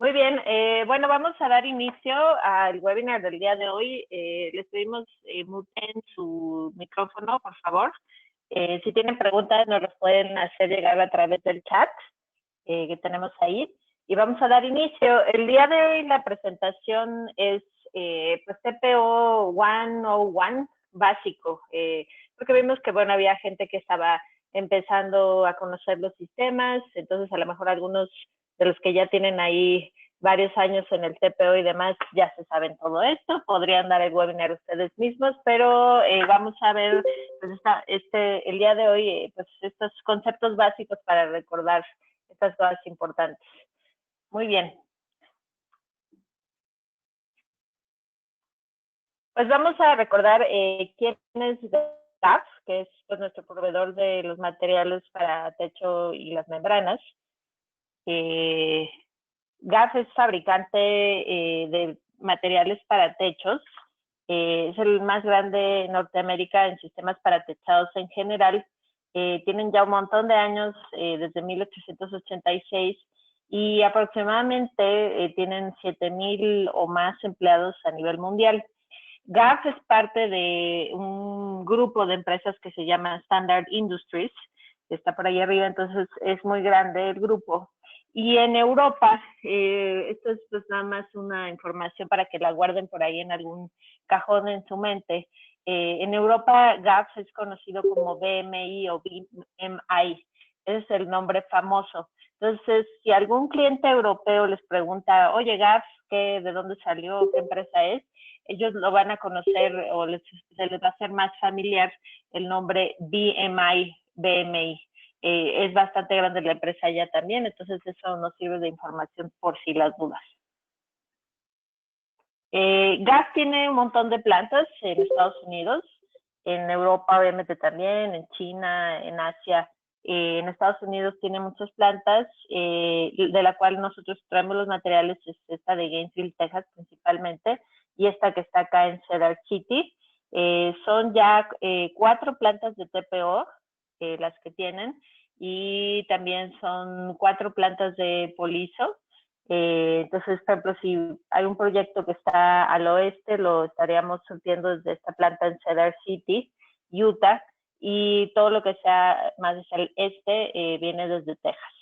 Muy bien, bueno, vamos a dar inicio al webinar del día de hoy. Les pedimos muten su micrófono, por favor. Si tienen preguntas, nos las pueden hacer llegar a través del chat que tenemos ahí. Y vamos a dar inicio. El día de hoy la presentación es pues TPO 101 básico, porque vimos que, bueno, había gente que estaba empezando a conocer los sistemas, entonces a lo mejor algunos de los que ya tienen ahí varios años en el TPO y demás ya se saben todo esto, podrían dar el webinar ustedes mismos, pero vamos a ver pues el día de hoy pues estos conceptos básicos para recordar estas cosas importantes. Muy bien. Pues vamos a recordar quién es GAF, que es pues, nuestro proveedor de los materiales para techo y las membranas. GAF es fabricante de materiales para techos. Es el más grande en Norteamérica en sistemas para techados en general. Tienen ya un montón de años, desde 1886, y aproximadamente tienen 7,000 o más empleados a nivel mundial. GAF es parte de un grupo de empresas que se llama Standard Industries, que está por ahí arriba, entonces es muy grande el grupo. Y en Europa, esto es pues nada más una información para que la guarden por ahí en algún cajón en su mente. En Europa, GAF es conocido como BMI o BMI, ese es el nombre famoso. Entonces, si algún cliente europeo les pregunta, oye, GAF, ¿de dónde salió? ¿Qué empresa es? Ellos lo van a conocer o se les va a hacer más familiar el nombre BMI. Es bastante grande la empresa ya también, entonces eso nos sirve de información por si las dudas. GAF tiene un montón de plantas en Estados Unidos, en Europa obviamente también, en China, en Asia. En Estados Unidos tiene muchas plantas, de la cual nosotros traemos los materiales, es esta de Gainesville, Texas principalmente, y esta que está acá en Cedar City. Son ya 4 plantas de TPO, las que tienen, y también son 4 plantas de polizo. Entonces, por ejemplo, si hay un proyecto que está al oeste, lo estaríamos surtiendo desde esta planta en Cedar City, Utah, y todo lo que sea más hacia el este viene desde Texas.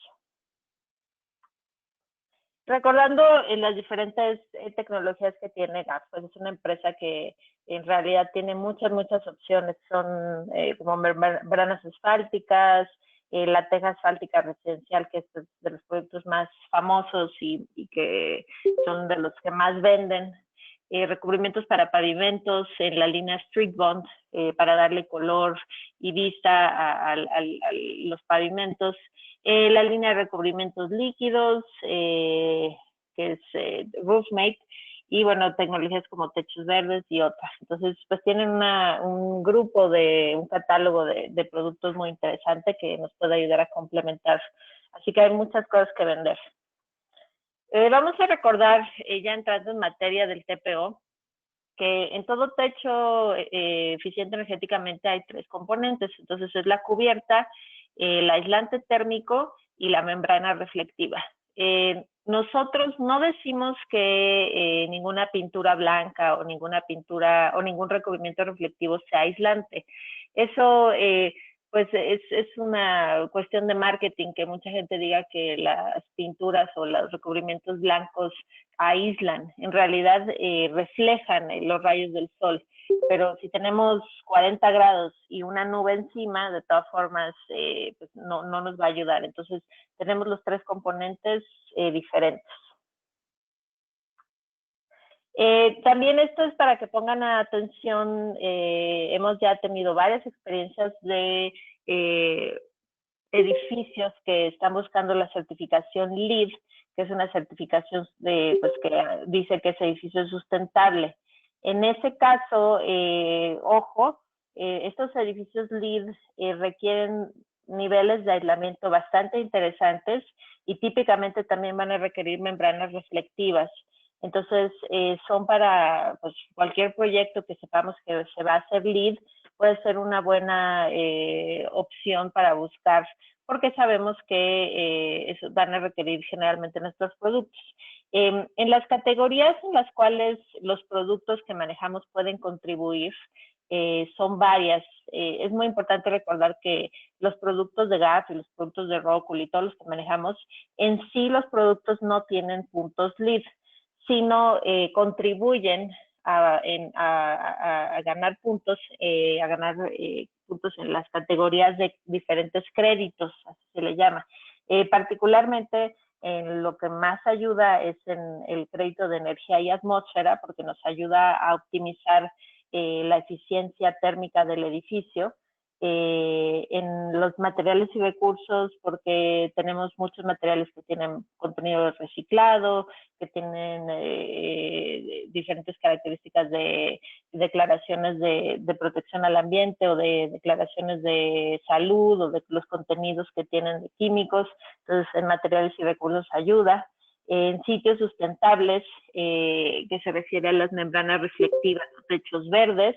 Recordando las diferentes tecnologías que tiene GAF, pues es una empresa que en realidad tiene muchas opciones. Son como membranas asfálticas, la teja asfáltica residencial, que es de los productos más famosos y que son de los que más venden. Recubrimientos para pavimentos en la línea Street Bond para darle color y vista a los pavimentos. La línea de recubrimientos líquidos, que es Roofmate, y bueno, tecnologías como techos verdes y otras. Entonces, pues tienen un catálogo de productos muy interesante que nos puede ayudar a complementar. Así que hay muchas cosas que vender. Vamos a recordar, ya entrando en materia del TPO, que en todo techo eficiente energéticamente hay 3 componentes. Entonces es la cubierta, el aislante térmico y la membrana reflectiva. Nosotros no decimos que ninguna pintura blanca o ninguna pintura o ningún recubrimiento reflectivo sea aislante. Eso pues es una cuestión de marketing, que mucha gente diga que las pinturas o los recubrimientos blancos aíslan. En realidad reflejan los rayos del sol, pero si tenemos 40 grados y una nube encima, de todas formas pues no nos va a ayudar. Entonces tenemos los 3 componentes diferentes. También esto es para que pongan atención. Hemos ya tenido varias experiencias de edificios que están buscando la certificación LEED, que es una certificación pues, que dice que ese edificio es sustentable. En ese caso, ojo, estos edificios LEED requieren niveles de aislamiento bastante interesantes y típicamente también van a requerir membranas reflectivas. Entonces, son para pues, cualquier proyecto que sepamos que se va a hacer LEED, puede ser una buena opción para buscar porque sabemos que eso van a requerir generalmente nuestros productos. En las categorías en las cuales los productos que manejamos pueden contribuir, son varias. Es muy importante recordar que los productos de GAF y los productos de Rockwool y todos los que manejamos, en sí los productos no tienen puntos LEED, sino contribuyen a ganar puntos, puntos en las categorías de diferentes créditos, así se le llama. Particularmente en lo que más ayuda es en el crédito de energía y atmósfera, porque nos ayuda a optimizar la eficiencia térmica del edificio. En los materiales y recursos, porque tenemos muchos materiales que tienen contenido reciclado, que tienen diferentes características de declaraciones de protección al ambiente o de declaraciones de salud o de los contenidos que tienen de químicos. Entonces, en materiales y recursos ayuda. En sitios sustentables, que se refiere a las membranas reflectivas o techos verdes.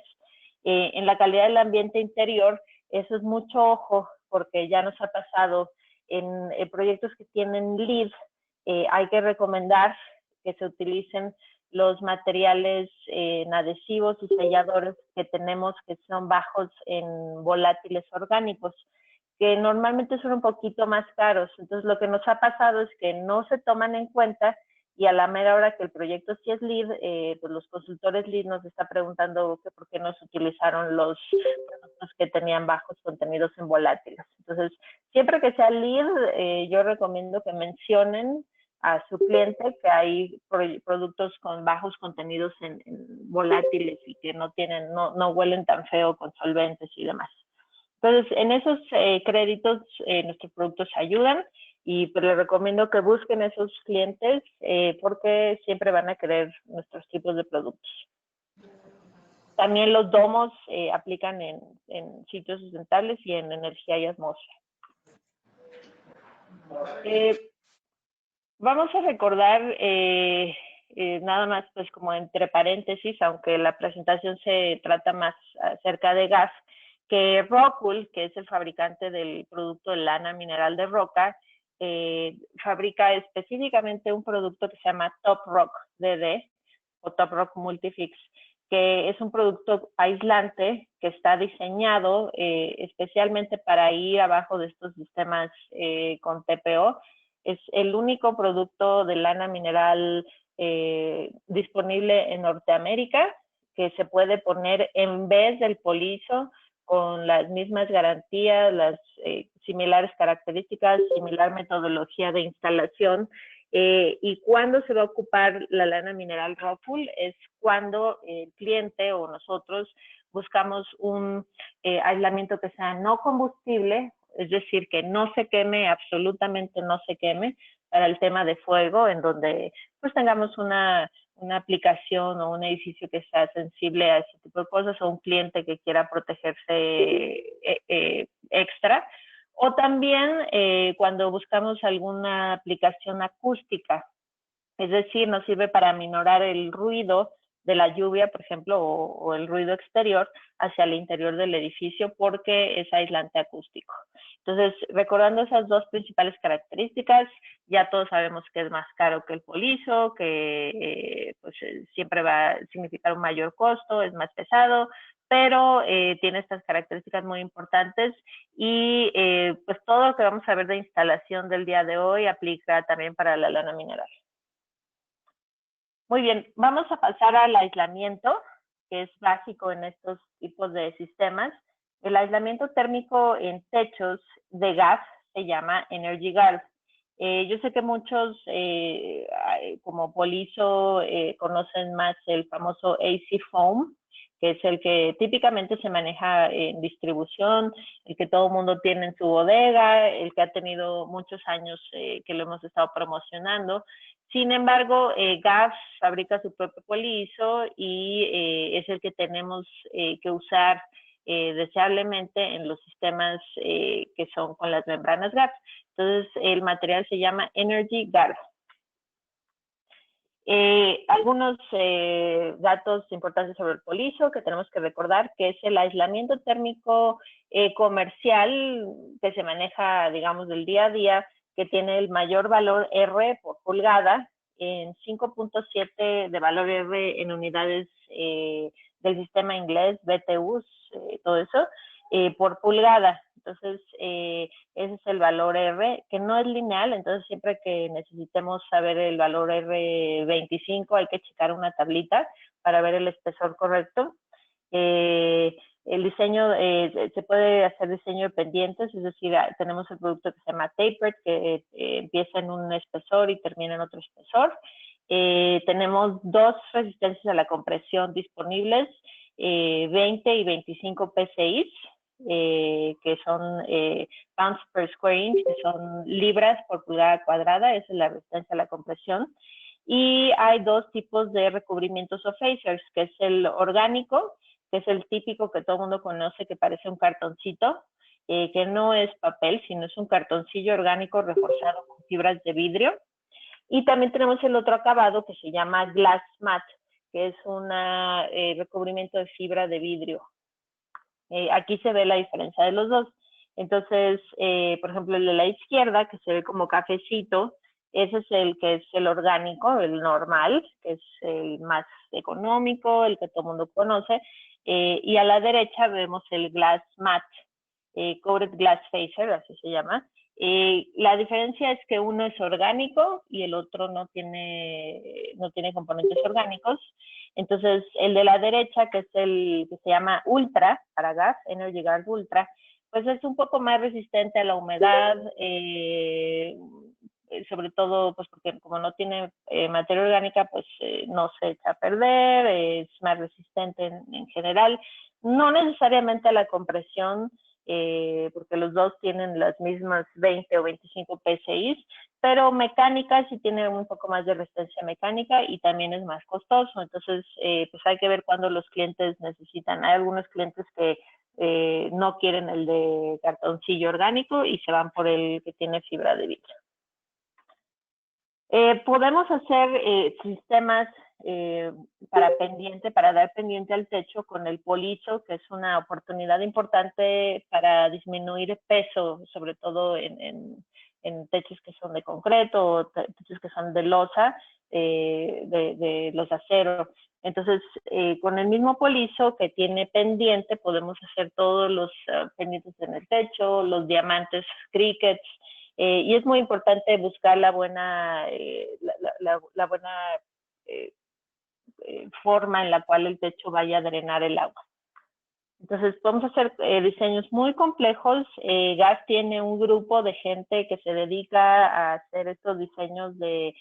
En la calidad del ambiente interior, eso es mucho ojo, porque ya nos ha pasado en proyectos que tienen LEED, hay que recomendar que se utilicen los materiales adhesivos y selladores que tenemos, que son bajos en volátiles orgánicos, que normalmente son un poquito más caros. Entonces, lo que nos ha pasado es que no se toman en cuenta, y a la mera hora que el proyecto sí es LEED, pues los consultores LEED nos están preguntando que por qué no se utilizaron los productos que tenían bajos contenidos en volátiles. Entonces, siempre que sea LEED, yo recomiendo que mencionen a su cliente que hay productos con bajos contenidos en volátiles y que no huelen tan feo con solventes y demás. Entonces, en esos créditos nuestros productos ayudan, y pues les recomiendo que busquen esos clientes porque siempre van a querer nuestros tipos de productos. También los domos aplican en sitios sustentables y en energía y atmósfera. Vamos a recordar nada más, pues como entre paréntesis, aunque la presentación se trata más acerca de gas, que Rockwool, que es el fabricante del producto de lana mineral de roca, fabrica específicamente un producto que se llama Top Rock DD o Top Rock Multifix, que es un producto aislante que está diseñado especialmente para ir abajo de estos sistemas con TPO. Es el único producto de lana mineral disponible en Norteamérica, que se puede poner en vez del polizo, con las mismas garantías, las similares características, similar metodología de instalación. Y cuando se va a ocupar la lana mineral Rockwool es cuando el cliente o nosotros buscamos un aislamiento que sea no combustible, es decir, que no se queme, absolutamente no se queme, para el tema de fuego, en donde pues tengamos una aplicación o un edificio que sea sensible a ese tipo de cosas, o un cliente que quiera protegerse extra. O también cuando buscamos alguna aplicación acústica, es decir, nos sirve para aminorar el ruido de la lluvia, por ejemplo, o el ruido exterior hacia el interior del edificio, porque es aislante acústico. Entonces, recordando esas dos principales características, ya todos sabemos que es más caro que el polizo, que pues, siempre va a significar un mayor costo, es más pesado, pero tiene estas características muy importantes, y pues todo lo que vamos a ver de instalación del día de hoy aplica también para la lana mineral. Muy bien, vamos a pasar al aislamiento, que es básico en estos tipos de sistemas. El aislamiento térmico en techos de gas se llama Energy Guard. Yo sé que muchos, como Polizo, conocen más el famoso AC Foam, que es el que típicamente se maneja en distribución, el que todo el mundo tiene en su bodega, el que ha tenido muchos años que lo hemos estado promocionando. Sin embargo, GAF fabrica su propio polizo y es el que tenemos que usar deseablemente en los sistemas que son con las membranas GAF. Entonces, el material se llama Energy Guard. Algunos datos importantes sobre el polizo que tenemos que recordar, que es el aislamiento térmico comercial que se maneja, digamos, del día a día, que tiene el mayor valor R por pulgada, en 5.7 de valor R en unidades del sistema inglés, BTUs, todo eso, por pulgada. Entonces, ese es el valor R, que no es lineal, entonces siempre que necesitemos saber el valor R25 hay que checar una tablita para ver el espesor correcto. El diseño, se puede hacer diseño de pendientes, es decir, tenemos el producto que se llama tapered, que empieza en un espesor y termina en otro espesor. Tenemos dos resistencias a la compresión disponibles, 20 y 25 PSI, que son pounds per square inch, que son libras por pulgada cuadrada, esa es la resistencia a la compresión. Y hay dos tipos de recubrimientos o facers, que es el orgánico, que es el típico que todo el mundo conoce, que parece un cartoncito, que no es papel, sino es un cartoncillo orgánico reforzado con fibras de vidrio. Y también tenemos el otro acabado que se llama glass mat, que es un recubrimiento de fibra de vidrio. Aquí se ve la diferencia de los dos. Entonces, por ejemplo, el de la izquierda, que se ve como cafecito, ese es el que es el orgánico, el normal, que es el más económico, el que todo el mundo conoce. Y a la derecha vemos el glass mat, coated glass facer, así se llama. La diferencia es que uno es orgánico y el otro no tiene componentes orgánicos. Entonces, el de la derecha, que es el que se llama Ultra, para gas, Energy Guard Ultra, pues es un poco más resistente a la humedad, sobre todo pues porque como no tiene materia orgánica, pues no se echa a perder, es más resistente en general, no necesariamente a la compresión, porque los dos tienen las mismas 20 o 25 PSI, pero mecánica sí tiene un poco más de resistencia mecánica y también es más costoso. Entonces, pues hay que ver cuándo los clientes necesitan. Hay algunos clientes que no quieren el de cartoncillo orgánico y se van por el que tiene fibra de vidrio. Podemos hacer sistemas para dar pendiente al techo con el polizo, que es una oportunidad importante para disminuir peso, sobre todo en techos que son de concreto o techos que son de losa, de los aceros. Entonces, con el mismo polizo que tiene pendiente, podemos hacer todos los pendientes en el techo, los diamantes crickets, y es muy importante buscar la buena, la buena forma en la cual el techo vaya a drenar el agua. Entonces, podemos hacer diseños muy complejos. GAS tiene un grupo de gente que se dedica a hacer estos diseños de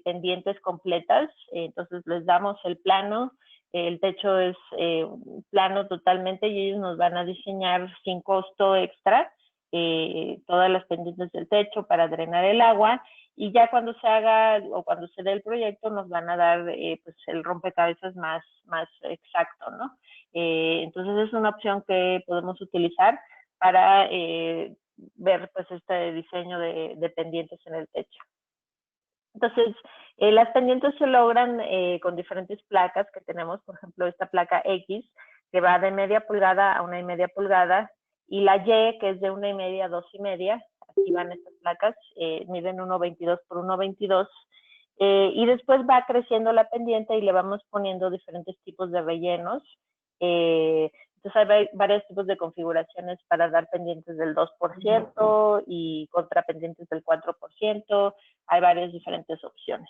pendientes completas. Entonces, les damos el plano. El techo es plano totalmente y ellos nos van a diseñar sin costo extra todas las pendientes del techo para drenar el agua, y ya cuando se haga o cuando se dé el proyecto nos van a dar pues el rompecabezas más exacto, ¿no? Entonces es una opción que podemos utilizar para ver pues este diseño de pendientes en el techo. Entonces, las pendientes se logran con diferentes placas que tenemos, por ejemplo, esta placa X, que va de media pulgada a 1,5 pulgadas, y la Y, que es de 1,5 a 2,5, aquí van estas placas, miden 1,22 por 1,22, y después va creciendo la pendiente y le vamos poniendo diferentes tipos de rellenos. Entonces hay varios tipos de configuraciones para dar pendientes del 2% y contrapendientes del 4%. Hay varias diferentes opciones.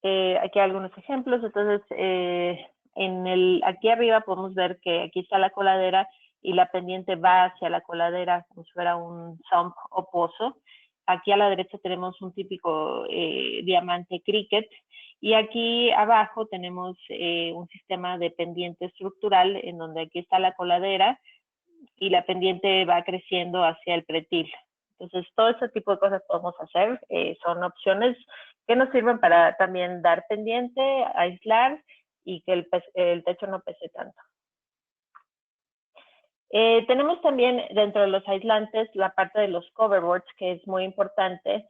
Aquí hay algunos ejemplos. Entonces, aquí arriba podemos ver que aquí está la coladera y la pendiente va hacia la coladera como si fuera un sump o pozo. Aquí a la derecha tenemos un típico diamante cricket, y aquí abajo tenemos un sistema de pendiente estructural en donde aquí está la coladera y la pendiente va creciendo hacia el pretil. Entonces, todo ese tipo de cosas podemos hacer. Son opciones que nos sirven para también dar pendiente, aislar y que el techo no pese tanto. Tenemos también dentro de los aislantes la parte de los coverboards, que es muy importante.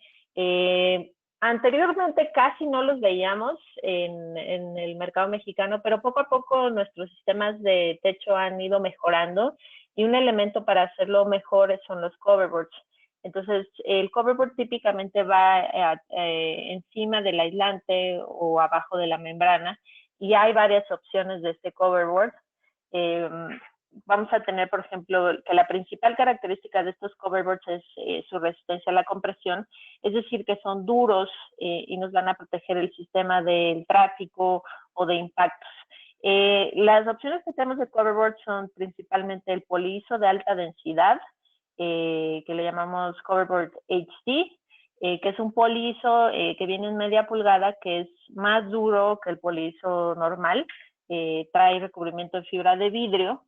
Anteriormente casi no los veíamos en el mercado mexicano, pero poco a poco nuestros sistemas de techo han ido mejorando y un elemento para hacerlo mejor son los coverboards. Entonces, el coverboard típicamente va encima del aislante o abajo de la membrana y hay varias opciones de este coverboard. Vamos a tener, por ejemplo, que la principal característica de estos coverboards es su resistencia a la compresión, es decir, que son duros y nos van a proteger el sistema del tráfico o de impactos. Las opciones que tenemos de coverboard son principalmente el poliiso de alta densidad, que le llamamos coverboard HD, que es un poliiso que viene en media pulgada, que es más duro que el poliiso normal, trae recubrimiento de fibra de vidrio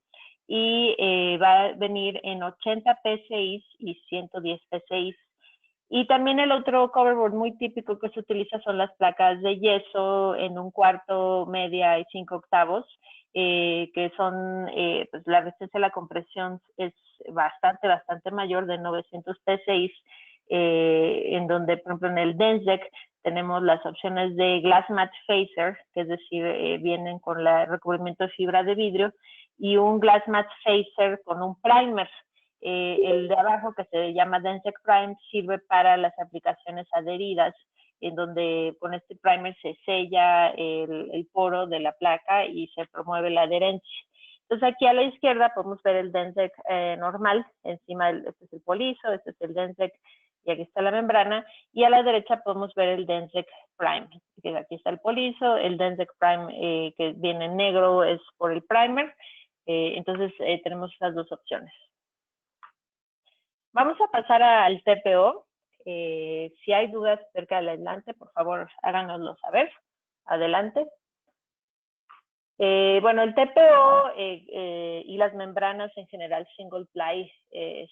y va a venir en 80 PSI y 110 PSI. Y también el otro coverboard muy típico que se utiliza son las placas de yeso en 1/4, media y 5 octavos, que son, pues la resistencia a la compresión es bastante mayor, de 900 PSI, en donde, por ejemplo, en el Densec tenemos las opciones de Glass Matte Facer, que es decir, vienen con el recubrimiento de fibra de vidrio, y un Glass Matte Facer con un primer. El de abajo, que se llama Densec Prime, sirve para las aplicaciones adheridas, en donde con este primer se sella el poro de la placa y se promueve la adherencia. Entonces aquí a la izquierda podemos ver el Densec normal, encima este es el poliso, este es el Densec y aquí está la membrana, y a la derecha podemos ver el Densec Prime, que aquí está el poliso, el Densec Prime que viene en negro es por el primer, entonces tenemos las dos opciones. Vamos a pasar al TPO. Si hay dudas acerca del aislante, por favor, háganoslo saber. Adelante. Bueno, el TPO y las membranas en general single ply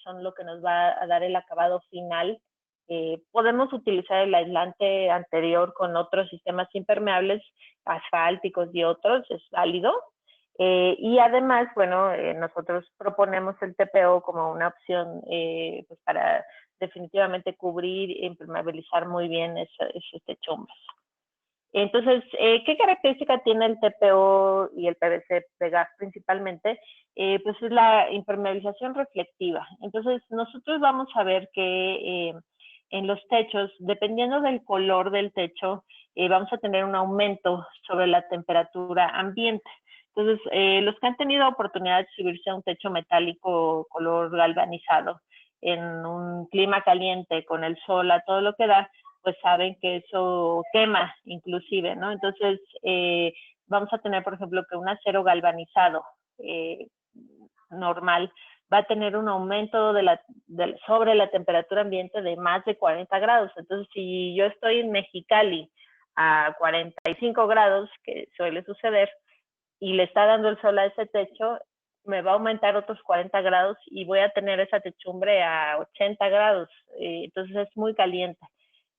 son lo que nos va a dar el acabado final. Podemos utilizar el aislante anterior con otros sistemas impermeables, asfálticos y otros, es válido. Y además, bueno, nosotros proponemos el TPO como una opción pues para definitivamente cubrir e impermeabilizar muy bien esos techumbres. Entonces, ¿qué característica tiene el TPO y el PVC de gas principalmente? Pues es la impermeabilización reflectiva. Entonces, nosotros vamos a ver que en los techos, dependiendo del color del techo, vamos a tener un aumento sobre la temperatura ambiente. Entonces, los que han tenido oportunidad de subirse a un techo metálico color galvanizado en un clima caliente con el sol a todo lo que da, pues saben que eso quema inclusive, ¿no? Entonces, vamos a tener, por ejemplo, que un acero galvanizado normal va a tener un aumento sobre la temperatura ambiente de más de 40 grados. Entonces, si yo estoy en Mexicali a 45 grados, que suele suceder, y le está dando el sol a ese techo, me va a aumentar otros 40 grados y voy a tener esa techumbre a 80 grados. Entonces es muy caliente.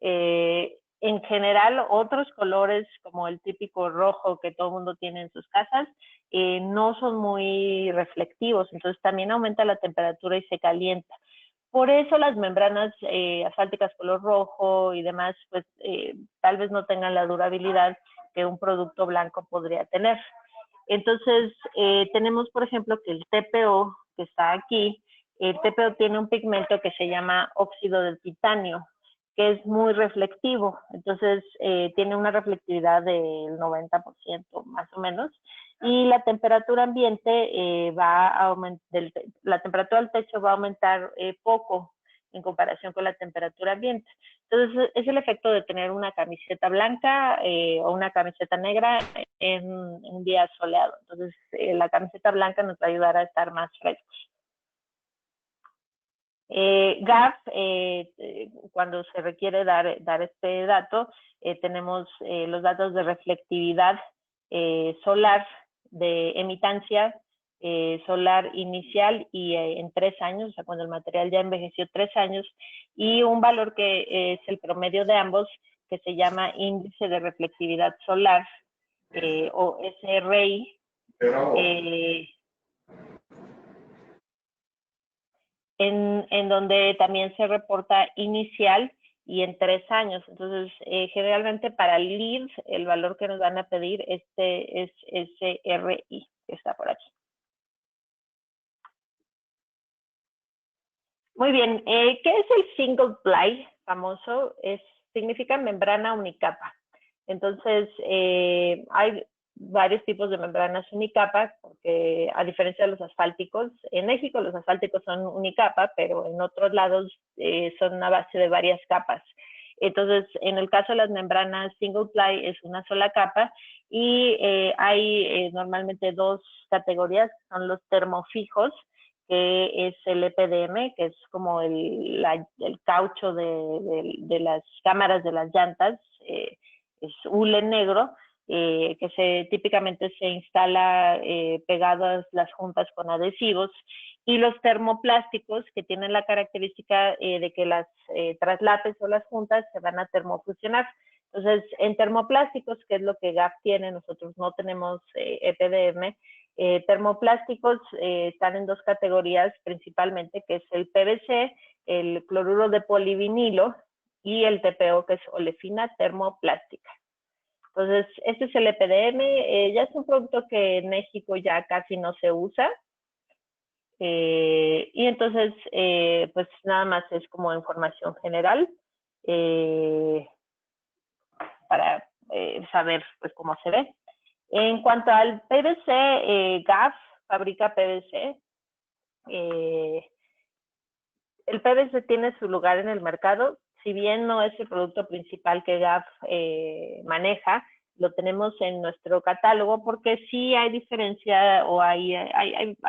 En general, otros colores como el típico rojo que todo el mundo tiene en sus casas, no son muy reflectivos, entonces también aumenta la temperatura y se calienta. Por eso las membranas asfálticas color rojo y demás, pues tal vez no tengan la durabilidad que un producto blanco podría tener. Entonces, tenemos, por ejemplo, que el TPO, que está aquí, el TPO tiene un pigmento que se llama óxido de titanio, que es muy reflectivo. Entonces, tiene una reflectividad del 90% más o menos. Y la temperatura ambiente va a aumentar, la temperatura del techo va a aumentar poco en comparación con la temperatura ambiente. Entonces, es el efecto de tener una camiseta blanca o una camiseta negra en un día soleado. Entonces, la camiseta blanca nos va a ayudar a estar más frescos. GAF, cuando se requiere dar este dato, tenemos los datos de reflectividad solar, de emitancia solar inicial y en 3 años, o sea, cuando el material ya envejeció 3 años, y un valor que es el promedio de ambos, que se llama índice de reflectividad solar, o SRI, en donde también se reporta inicial y en 3 años. Entonces, generalmente para el lead, el valor que nos van a pedir es SRI, que está por aquí. Muy bien, ¿qué es el single ply famoso? Significa membrana unicapa. Entonces, hay varios tipos de membranas unicapa, porque a diferencia de los asfálticos, en México los asfálticos son unicapa, pero en otros lados son a base de varias capas. Entonces, en el caso de las membranas single ply es una sola capa y hay normalmente 2 categorías, son los termofijos, que es el EPDM, que es como el caucho de las cámaras de las llantas, es hule negro, que típicamente se instala pegadas las juntas con adhesivos, y los termoplásticos, que tienen la característica de que las traslapes o las juntas se van a termofusionar. Entonces, en termoplásticos, que es lo que GAF tiene, nosotros no tenemos EPDM, termoplásticos están en 2 categorías principalmente, que es el PVC, el cloruro de polivinilo y el TPO, que es olefina termoplástica. Entonces, este es el EPDM, ya es un producto que en México ya casi no se usa. Y entonces, pues nada más es como información general para saber pues cómo se ve. En cuanto al PVC, GAF fabrica PVC. El PVC tiene su lugar en el mercado, si bien no es el producto principal que GAF maneja, lo tenemos en nuestro catálogo porque sí hay diferencia o hay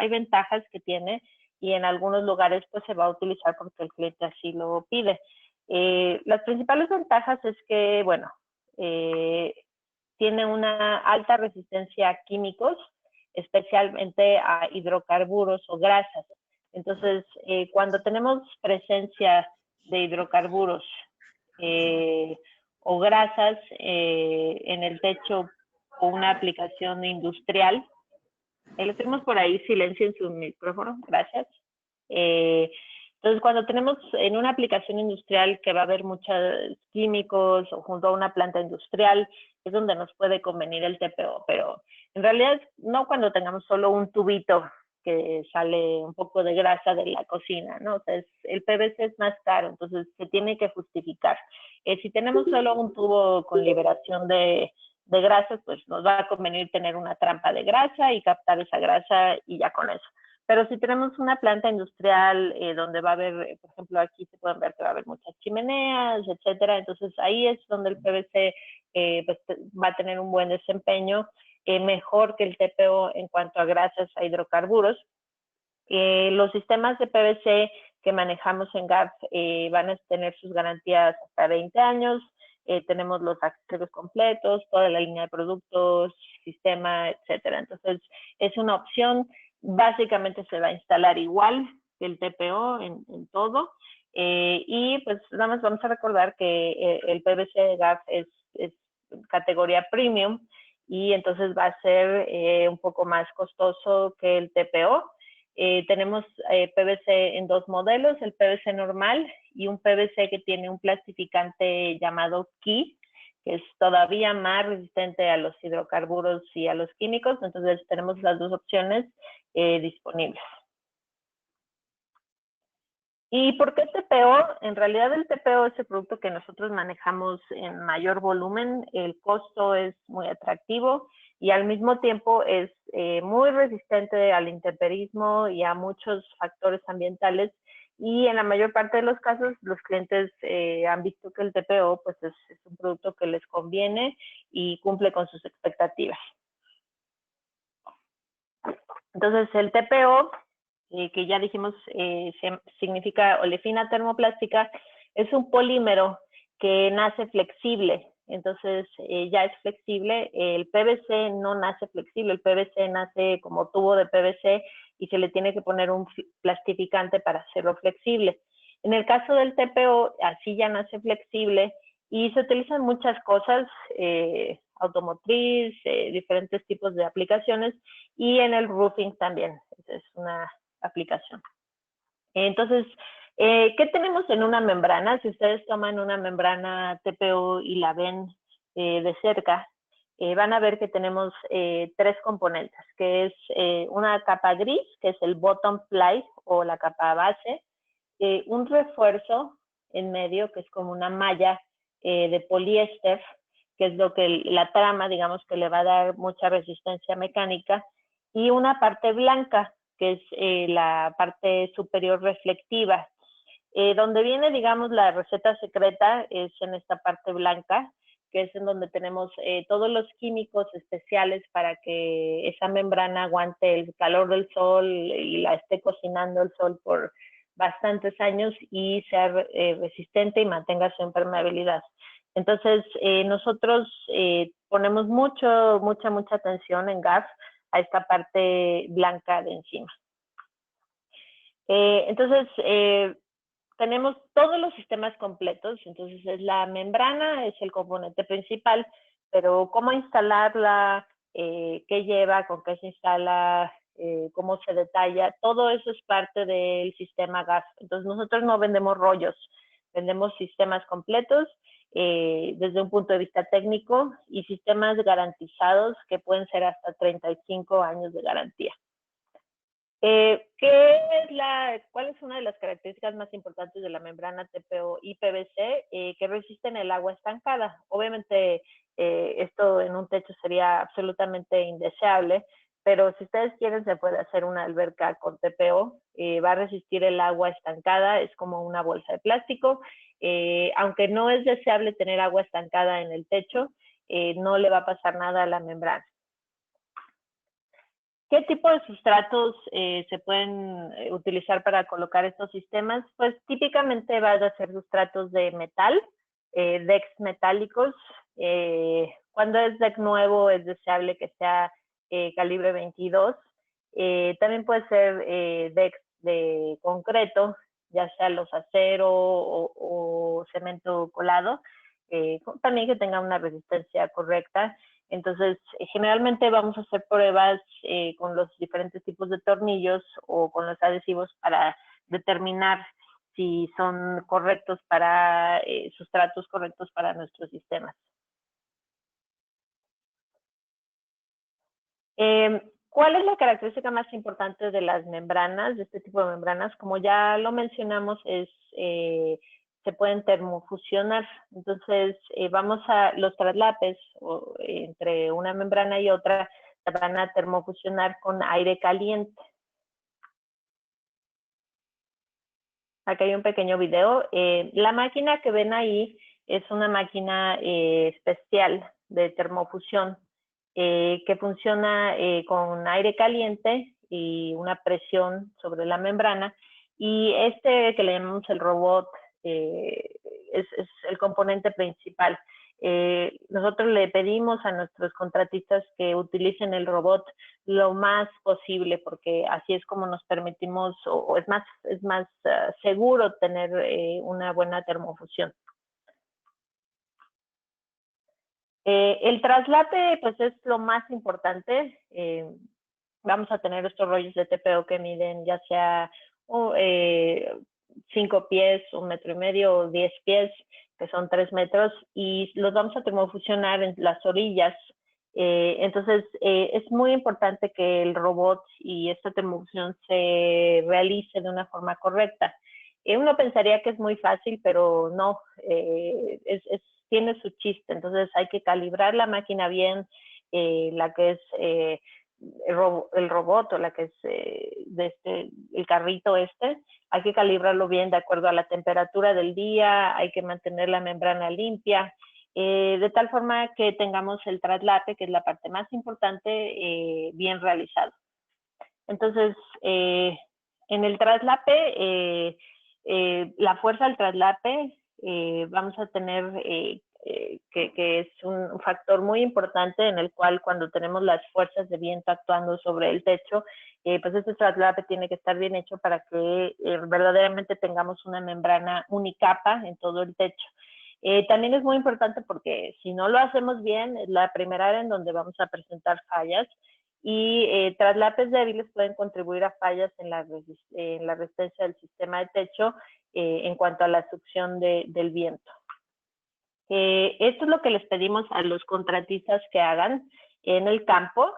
ventajas que tiene, y en algunos lugares pues se va a utilizar porque el cliente así lo pide. Las principales ventajas es que, bueno, tiene una alta resistencia a químicos, especialmente a hidrocarburos o grasas. Entonces, cuando tenemos presencia de hidrocarburos o grasas en el techo o una aplicación industrial, le tenemos por ahí silencio en su micrófono, gracias. Entonces, cuando tenemos en una aplicación industrial que va a haber muchos químicos o junto a una planta industrial, es donde nos puede convenir el TPO, pero en realidad no cuando tengamos solo un tubito que sale un poco de grasa de la cocina, ¿no? O sea, el PVC es más caro, entonces se tiene que justificar. Si tenemos solo un tubo con liberación de grasa, pues nos va a convenir tener una trampa de grasa y captar esa grasa y ya con eso. Pero si tenemos una planta industrial donde va a haber, por ejemplo, aquí se pueden ver que va a haber muchas chimeneas, etcétera, entonces ahí es donde el PVC pues, va a tener un buen desempeño, mejor que el TPO en cuanto a grasas a hidrocarburos. Los sistemas de PVC que manejamos en GAF van a tener sus garantías hasta 20 años, tenemos los accesorios completos, toda la línea de productos, sistema, etcétera. Entonces, es una opción. Básicamente se va a instalar igual que el TPO en todo. Y pues nada más vamos a recordar que el PVC de GAF es categoría premium, y entonces va a ser un poco más costoso que el TPO. Tenemos PVC en 2 modelos, el PVC normal y un PVC que tiene un plastificante llamado KEY, que es todavía más resistente a los hidrocarburos y a los químicos. Entonces tenemos las 2 opciones disponibles. ¿Y por qué TPO? En realidad el TPO es el producto que nosotros manejamos en mayor volumen, el costo es muy atractivo y al mismo tiempo es muy resistente al intemperismo y a muchos factores ambientales, y en la mayor parte de los casos los clientes han visto que el TPO pues es un producto que les conviene y cumple con sus expectativas. Entonces el TPO, que ya dijimos significa olefina termoplástica, es un polímero que nace flexible. Entonces ya es flexible. El PVC no nace flexible, el PVC nace como tubo de PVC y se le tiene que poner un plastificante para hacerlo flexible. En el caso del TPO, así ya nace flexible y se utilizan muchas cosas, automotriz, diferentes tipos de aplicaciones, y en el roofing también, es una aplicación. Entonces, ¿Qué tenemos en una membrana? Si ustedes toman una membrana TPO y la ven de cerca, van a ver que tenemos tres componentes, que es una capa gris, que es el bottom plate o la capa base, un refuerzo en medio, que es como una malla de poliéster, que es lo que la trama, digamos, que le va a dar mucha resistencia mecánica, y una parte blanca, que es la parte superior reflectiva. Donde viene, digamos, la receta secreta es en esta parte blanca, que es en donde tenemos todos los químicos especiales para que esa membrana aguante el calor del sol y la esté cocinando el sol por bastantes años y sea resistente y mantenga su impermeabilidad. Entonces, nosotros ponemos mucha atención en GAF a esta parte blanca de encima. Entonces, tenemos todos los sistemas completos, entonces es la membrana, es el componente principal, pero cómo instalarla, qué lleva, con qué se instala, cómo se detalla, todo eso es parte del sistema GAF. Entonces nosotros no vendemos rollos, vendemos sistemas completos desde un punto de vista técnico y sistemas garantizados que pueden ser hasta 35 años de garantía. ¿Cuál es una de las características más importantes de la membrana TPO y PVC? Que resisten el agua estancada. Obviamente, esto en un techo sería absolutamente indeseable, pero si ustedes quieren, se puede hacer una alberca con TPO. Va a resistir el agua estancada, es como una bolsa de plástico. Aunque no es deseable tener agua estancada en el techo, no le va a pasar nada a la membrana. ¿Qué tipo de sustratos se pueden utilizar para colocar estos sistemas? Pues típicamente van a ser sustratos de metal, decks metálicos. Cuando es deck nuevo es deseable que sea calibre 22. También puede ser decks de concreto, ya sea los acero o cemento colado, también que tenga una resistencia correcta. Entonces, generalmente vamos a hacer pruebas con los diferentes tipos de tornillos o con los adhesivos para determinar si son correctos para sustratos correctos para nuestros sistemas. ¿Cuál es la característica más importante de las membranas, de este tipo de membranas? Como ya lo mencionamos, se pueden termofusionar. Entonces, los traslapes entre una membrana y otra se van a termofusionar con aire caliente. Acá hay un pequeño video. La máquina que ven ahí es una máquina especial de termofusión que funciona con aire caliente y una presión sobre la membrana. Y este que le llamamos el robot es el componente principal. Nosotros le pedimos a nuestros contratistas que utilicen el robot lo más posible, porque así es como nos permitimos, o es más seguro tener una buena termofusión. El traslape, pues es lo más importante. Vamos a tener estos rollos de TPO que miden ya sea 5 pies, 1,5 metros, o 10 pies, que son 3 metros, y los vamos a termofusionar en las orillas. Entonces, es muy importante que el robot y esta termofusión se realice de una forma correcta. Uno pensaría que es muy fácil, pero no, tiene su chiste. Entonces, hay que calibrar la máquina bien, la que es el robot o la que es el carrito hay que calibrarlo bien de acuerdo a la temperatura del día, hay que mantener la membrana limpia, de tal forma que tengamos el traslape, que es la parte más importante, bien realizado. Entonces, en el traslape, la fuerza del traslape, vamos a tener que es un factor muy importante en el cual cuando tenemos las fuerzas de viento actuando sobre el techo, pues este traslape tiene que estar bien hecho para que verdaderamente tengamos una membrana unicapa en todo el techo. También es muy importante porque si no lo hacemos bien, es la primera área en donde vamos a presentar fallas y traslapes débiles pueden contribuir a fallas en la resistencia del sistema de techo en cuanto a la succión del viento. Esto es lo que les pedimos a los contratistas que hagan en el campo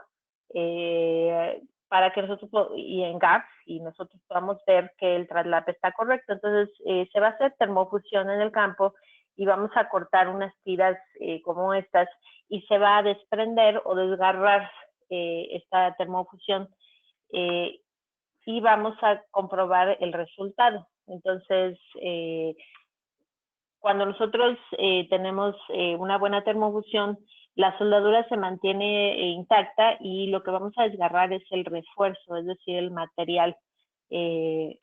para que nosotros, y en GAPS, y nosotros podamos ver que el traslape está correcto. Entonces, se va a hacer termofusión en el campo y vamos a cortar unas tiras como estas y se va a desprender o desgarrar esta termofusión y vamos a comprobar el resultado. Entonces, cuando nosotros tenemos una buena termofusión, la soldadura se mantiene intacta y lo que vamos a desgarrar es el refuerzo, es decir, el material, de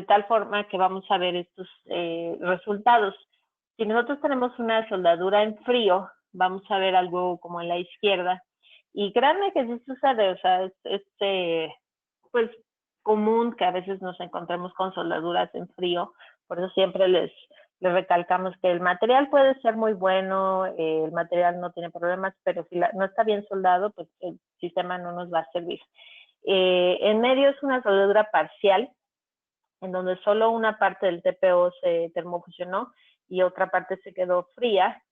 tal forma que vamos a ver estos resultados. Si nosotros tenemos una soldadura en frío, vamos a ver algo como en la izquierda, y créanme que sí sucede, o sea, es pues común que a veces nos encontremos con soldaduras en frío, por eso siempre les recalcamos que el material puede ser muy bueno, el material no tiene problemas, pero si no está bien soldado, pues el sistema no nos va a servir. En medio es una soldadura parcial, en donde solo una parte del TPO se termofusionó y otra parte se quedó fría.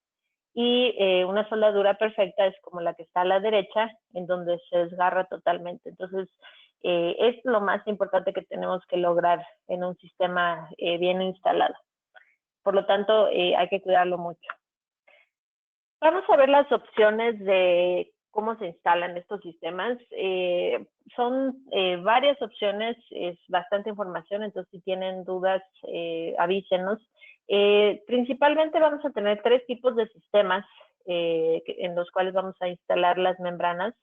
Y una soldadura perfecta es como la que está a la derecha, en donde se desgarra totalmente. Entonces, es lo más importante que tenemos que lograr en un sistema bien instalado. Por lo tanto, hay que cuidarlo mucho. Vamos a ver las opciones de cómo se instalan estos sistemas. Son varias opciones, es bastante información, entonces si tienen dudas, avísenos. Principalmente vamos a tener 3 tipos de sistemas en los cuales vamos a instalar las membranas.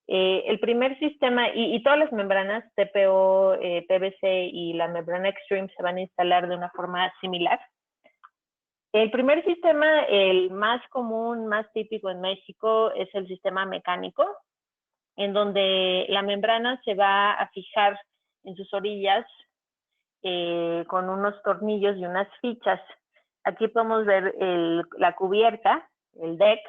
El primer sistema, y todas las membranas, TPO, PVC y la membrana Extreme se van a instalar de una forma similar. El primer sistema, el más común, más típico en México, es el sistema mecánico, en donde la membrana se va a fijar en sus orillas con unos tornillos y unas fichas. Aquí podemos ver la cubierta, el deck,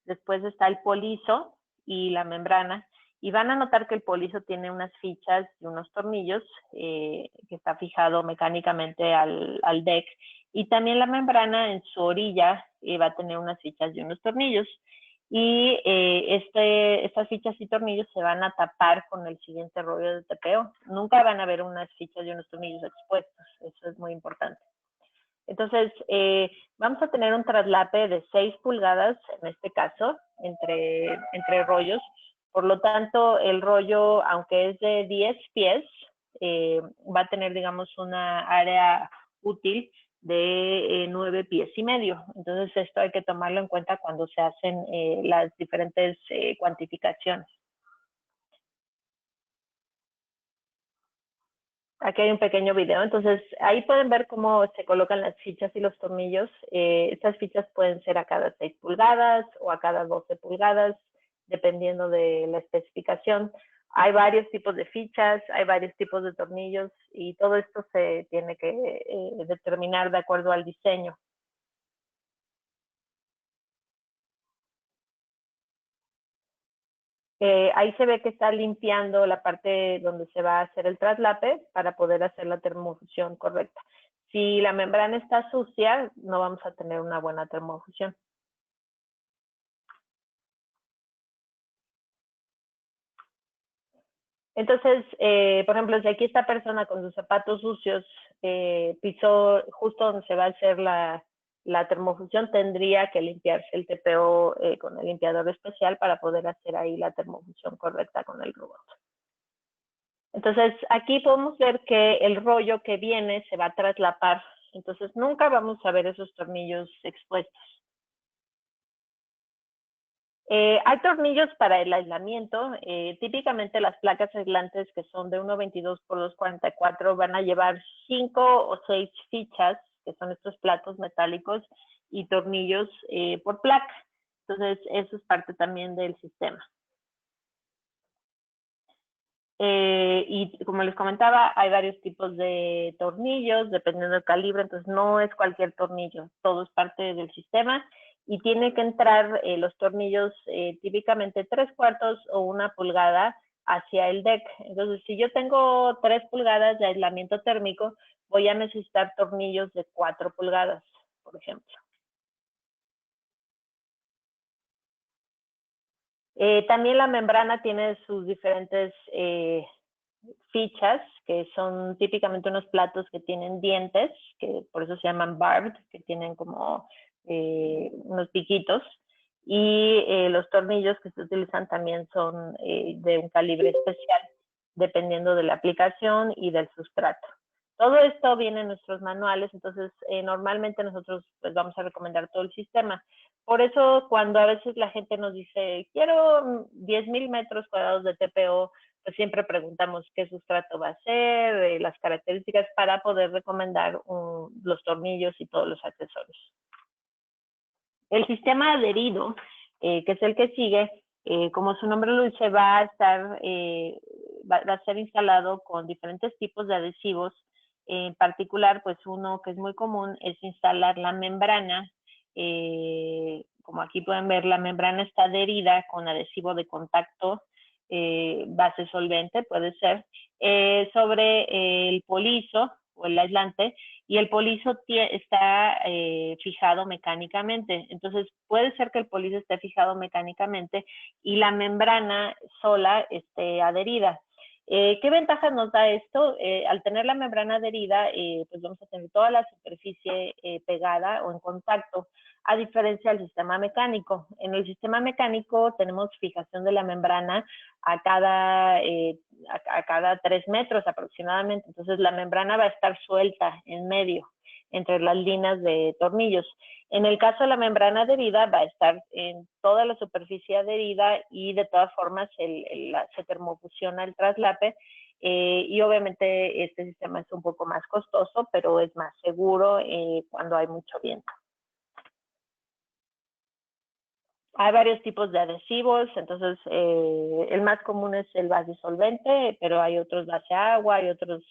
después está el polizo y la membrana, y van a notar que el polizo tiene unas fichas y unos tornillos que está fijado mecánicamente al deck, y también la membrana en su orilla va a tener unas fichas y unos tornillos, y estas fichas y tornillos se van a tapar con el siguiente rollo de TPO. Nunca van a ver unas fichas y unos tornillos expuestos, eso es muy importante. Entonces, vamos a tener un traslape de 6 pulgadas, en este caso, entre rollos. Por lo tanto, el rollo, aunque es de 10 pies, va a tener, digamos, una área útil de 9 pies y medio. Entonces, esto hay que tomarlo en cuenta cuando se hacen las diferentes cuantificaciones. Aquí hay un pequeño video, entonces ahí pueden ver cómo se colocan las fichas y los tornillos. Estas fichas pueden ser a cada 6 pulgadas o a cada 12 pulgadas, dependiendo de la especificación. Hay varios tipos de fichas, hay varios tipos de tornillos y todo esto se tiene que determinar de acuerdo al diseño. Ahí se ve que está limpiando la parte donde se va a hacer el traslape para poder hacer la termofusión correcta. Si la membrana está sucia, no vamos a tener una buena termofusión. Entonces, por ejemplo, si aquí esta persona con sus zapatos sucios pisó justo donde se va a hacer la termofusión, tendría que limpiarse el TPO con el limpiador especial para poder hacer ahí la termofusión correcta con el robot. Entonces, aquí podemos ver que el rollo que viene se va a traslapar. Entonces, nunca vamos a ver esos tornillos expuestos. Hay tornillos para el aislamiento. Típicamente las placas aislantes que son de 1.22 por 2.44 van a llevar 5 o 6 fichas, que son estos platos metálicos, y tornillos por placa. Entonces, eso es parte también del sistema. Y como les comentaba, hay varios tipos de tornillos, dependiendo del calibre, entonces no es cualquier tornillo, todo es parte del sistema. y tiene que entrar los tornillos típicamente 3/4 o 1 pulgada hacia el deck. Entonces, si yo tengo 3 pulgadas de aislamiento térmico, voy a necesitar tornillos de 4 pulgadas, por ejemplo. También la membrana tiene sus diferentes fichas, que son típicamente unos platos que tienen dientes, que por eso se llaman barbed, que tienen como unos piquitos, y los tornillos que se utilizan también son de un calibre especial, dependiendo de la aplicación y del sustrato. Todo esto viene en nuestros manuales, entonces normalmente nosotros pues vamos a recomendar todo el sistema. Por eso cuando a veces la gente nos dice, quiero 10,000 metros cuadrados de TPO, pues siempre preguntamos qué sustrato va a ser, las características para poder recomendar los tornillos y todos los accesorios. El sistema adherido, que es el que sigue, como su nombre lo dice, va a ser instalado con diferentes tipos de adhesivos. En particular, pues uno que es muy común es instalar la membrana. Como aquí pueden ver, la membrana está adherida con adhesivo de contacto, base solvente, puede ser, sobre el polizo o el aislante, y el polizo está fijado mecánicamente. Entonces, puede ser que el polizo esté fijado mecánicamente y la membrana sola esté adherida. ¿Qué ventajas nos da esto? Al tener la membrana adherida, pues vamos a tener toda la superficie pegada o en contacto, a diferencia del sistema mecánico. En el sistema mecánico tenemos fijación de la membrana a cada 3 metros aproximadamente. Entonces la membrana va a estar suelta en medio, entre las líneas de tornillos. En el caso de la membrana adherida, va a estar en toda la superficie adherida y de todas formas se termofusiona el traslape. Y obviamente este sistema es un poco más costoso, pero es más seguro cuando hay mucho viento. Hay varios tipos de adhesivos, entonces el más común es el base solvente, pero hay otros base agua, hay otros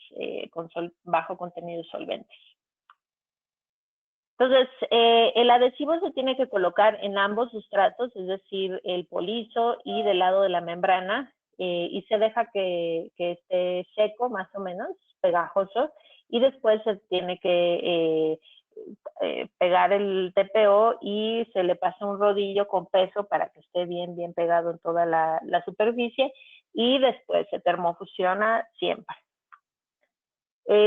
con bajo contenido de solventes. Entonces, el adhesivo se tiene que colocar en ambos sustratos, es decir, el polizo y del lado de la membrana, y se deja que esté seco, más o menos, pegajoso, y después se tiene que pegar el TPO y se le pasa un rodillo con peso para que esté bien pegado en toda la superficie, y después se termofusiona siempre.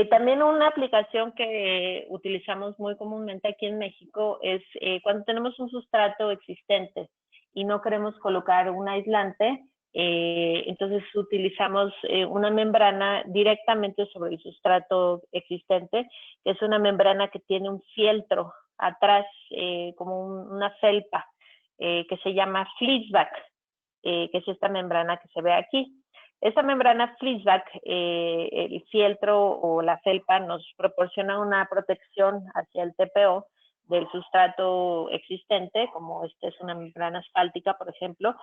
También una aplicación que utilizamos muy comúnmente aquí en México es cuando tenemos un sustrato existente y no queremos colocar un aislante, entonces utilizamos una membrana directamente sobre el sustrato existente, que es una membrana que tiene un fieltro atrás, como una felpa, que se llama Fleeceback, que es esta membrana que se ve aquí. Esa membrana Fleeceback, el fieltro o la felpa, nos proporciona una protección hacia el TPO del sustrato existente, como esta es una membrana asfáltica, por ejemplo,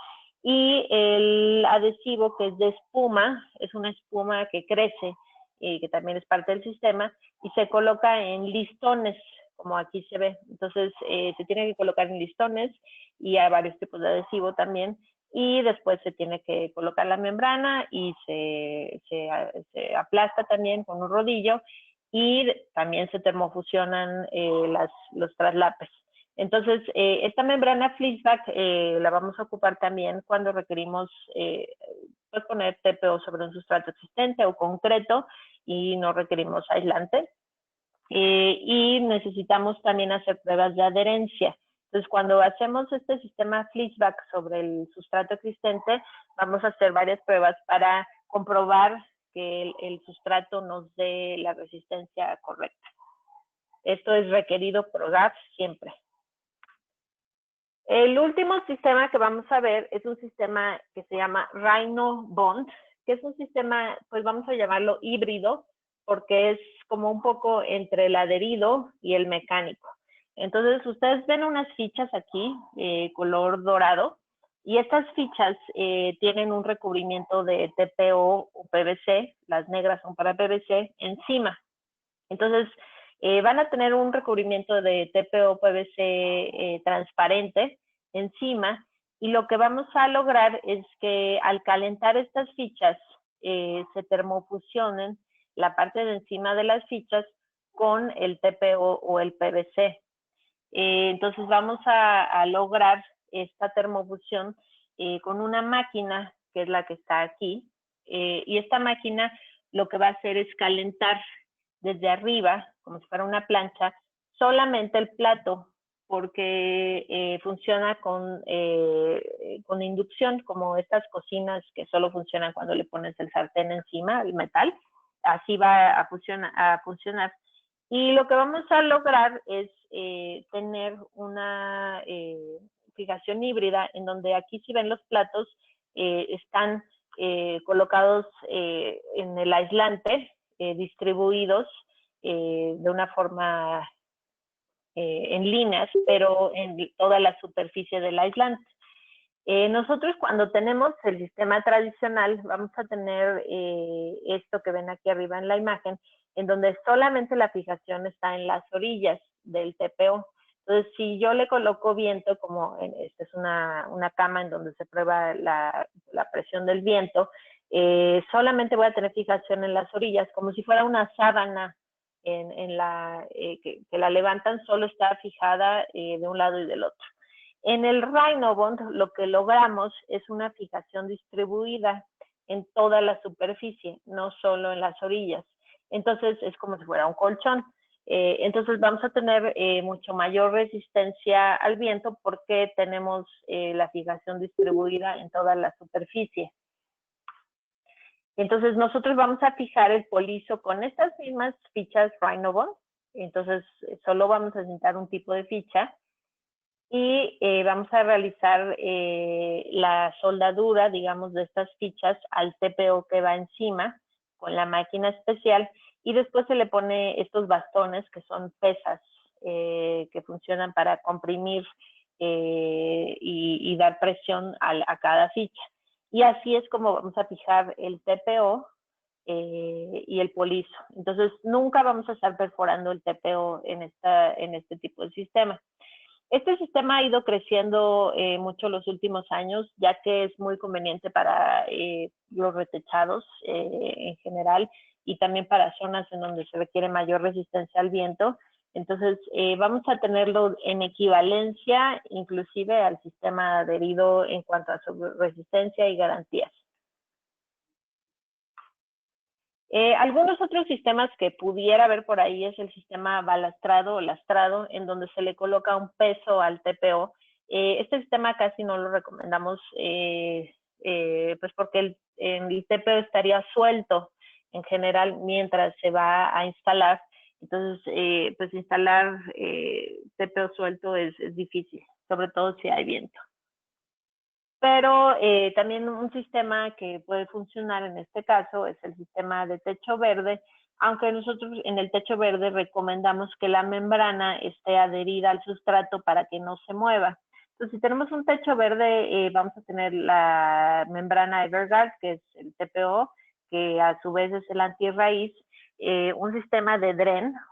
y el adhesivo, que es de espuma, es una espuma que crece, que también es parte del sistema, y se coloca en listones, como aquí se ve. Entonces, se tiene que colocar en listones, y hay varios tipos de adhesivo también, y después se tiene que colocar la membrana y se aplasta también con un rodillo, y también se termofusionan los traslapes. Entonces, esta membrana Fleeceback la vamos a ocupar también cuando requerimos pues poner TPO sobre un sustrato existente o concreto y no requerimos aislante. Y necesitamos también hacer pruebas de adherencia. Entonces, cuando hacemos este sistema Fleeceback sobre el sustrato existente, vamos a hacer varias pruebas para comprobar que el sustrato nos dé la resistencia correcta. Esto es requerido por GAF siempre. El último sistema que vamos a ver es un sistema que se llama Rhino-Bond, que es un sistema, pues vamos a llamarlo híbrido, porque es como un poco entre el adherido y el mecánico. Entonces, ustedes ven unas fichas aquí, color dorado, y estas fichas tienen un recubrimiento de TPO o PVC, las negras son para PVC, encima. Entonces, van a tener un recubrimiento de TPO PVC transparente encima, y lo que vamos a lograr es que al calentar estas fichas se termofusionen la parte de encima de las fichas con el TPO o el PVC. Entonces vamos a lograr esta termofusión con una máquina que es la que está aquí, y esta máquina lo que va a hacer es calentar desde arriba, como si fuera una plancha, solamente el plato, porque funciona con inducción, como estas cocinas que solo funcionan cuando le pones el sartén encima, el metal, así va a funcionar. Y lo que vamos a lograr es tener una fijación híbrida, en donde aquí si ven los platos están colocados en el aislante, distribuidos de una forma en líneas, pero en toda la superficie del aislante. Nosotros cuando tenemos el sistema tradicional vamos a tener esto que ven aquí arriba en la imagen, en donde solamente la fijación está en las orillas del TPO. Entonces, si yo le coloco viento, como esta es una cama en donde se prueba la presión del viento, solamente voy a tener fijación en las orillas, como si fuera una sábana que la levantan, solo está fijada de un lado y del otro. En el Rhinobond lo que logramos es una fijación distribuida en toda la superficie, no solo en las orillas. Entonces es como si fuera un colchón. Entonces vamos a tener mucho mayor resistencia al viento porque tenemos la fijación distribuida en toda la superficie. Entonces nosotros vamos a fijar el polizo con estas mismas fichas Rhinobond. Entonces solo vamos a necesitar un tipo de ficha y vamos a realizar la soldadura, digamos, de estas fichas al TPO que va encima con la máquina especial, y después se le pone estos bastones que son pesas que funcionan para comprimir y dar presión a cada ficha. Y así es como vamos a fijar el TPO y el polizo. Entonces, nunca vamos a estar perforando el TPO en este tipo de sistema. Este sistema ha ido creciendo mucho los últimos años, ya que es muy conveniente para los retechados en general, y también para zonas en donde se requiere mayor resistencia al viento. Entonces, vamos a tenerlo en equivalencia, inclusive al sistema adherido en cuanto a su resistencia y garantías. Algunos otros sistemas que pudiera haber por ahí es el sistema balastrado o lastrado, en donde se le coloca un peso al TPO. Este sistema casi no lo recomendamos, pues porque el TPO estaría suelto en general mientras se va a instalar. Entonces, pues instalar TPO suelto es difícil, sobre todo si hay viento. Pero también un sistema que puede funcionar en este caso es el sistema de techo verde, aunque nosotros en el techo verde recomendamos que la membrana esté adherida al sustrato para que no se mueva. Entonces, si tenemos un techo verde, vamos a tener la membrana Everguard, que es el TPO, que a su vez es el antirraíz, un sistema de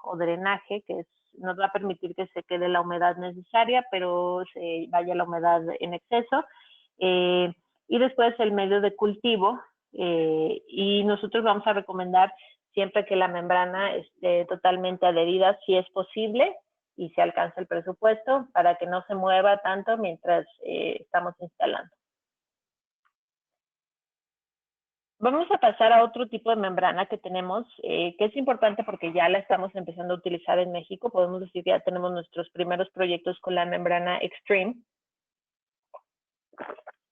o drenaje, que nos va a permitir que se quede la humedad necesaria, pero se vaya la humedad en exceso. Y después el medio de cultivo, y nosotros vamos a recomendar siempre que la membrana esté totalmente adherida, si es posible y se alcanza el presupuesto, para que no se mueva tanto mientras estamos instalando. Vamos a pasar a otro tipo de membrana que tenemos, que es importante porque ya la estamos empezando a utilizar en México. Podemos decir que ya tenemos nuestros primeros proyectos con la membrana Extreme.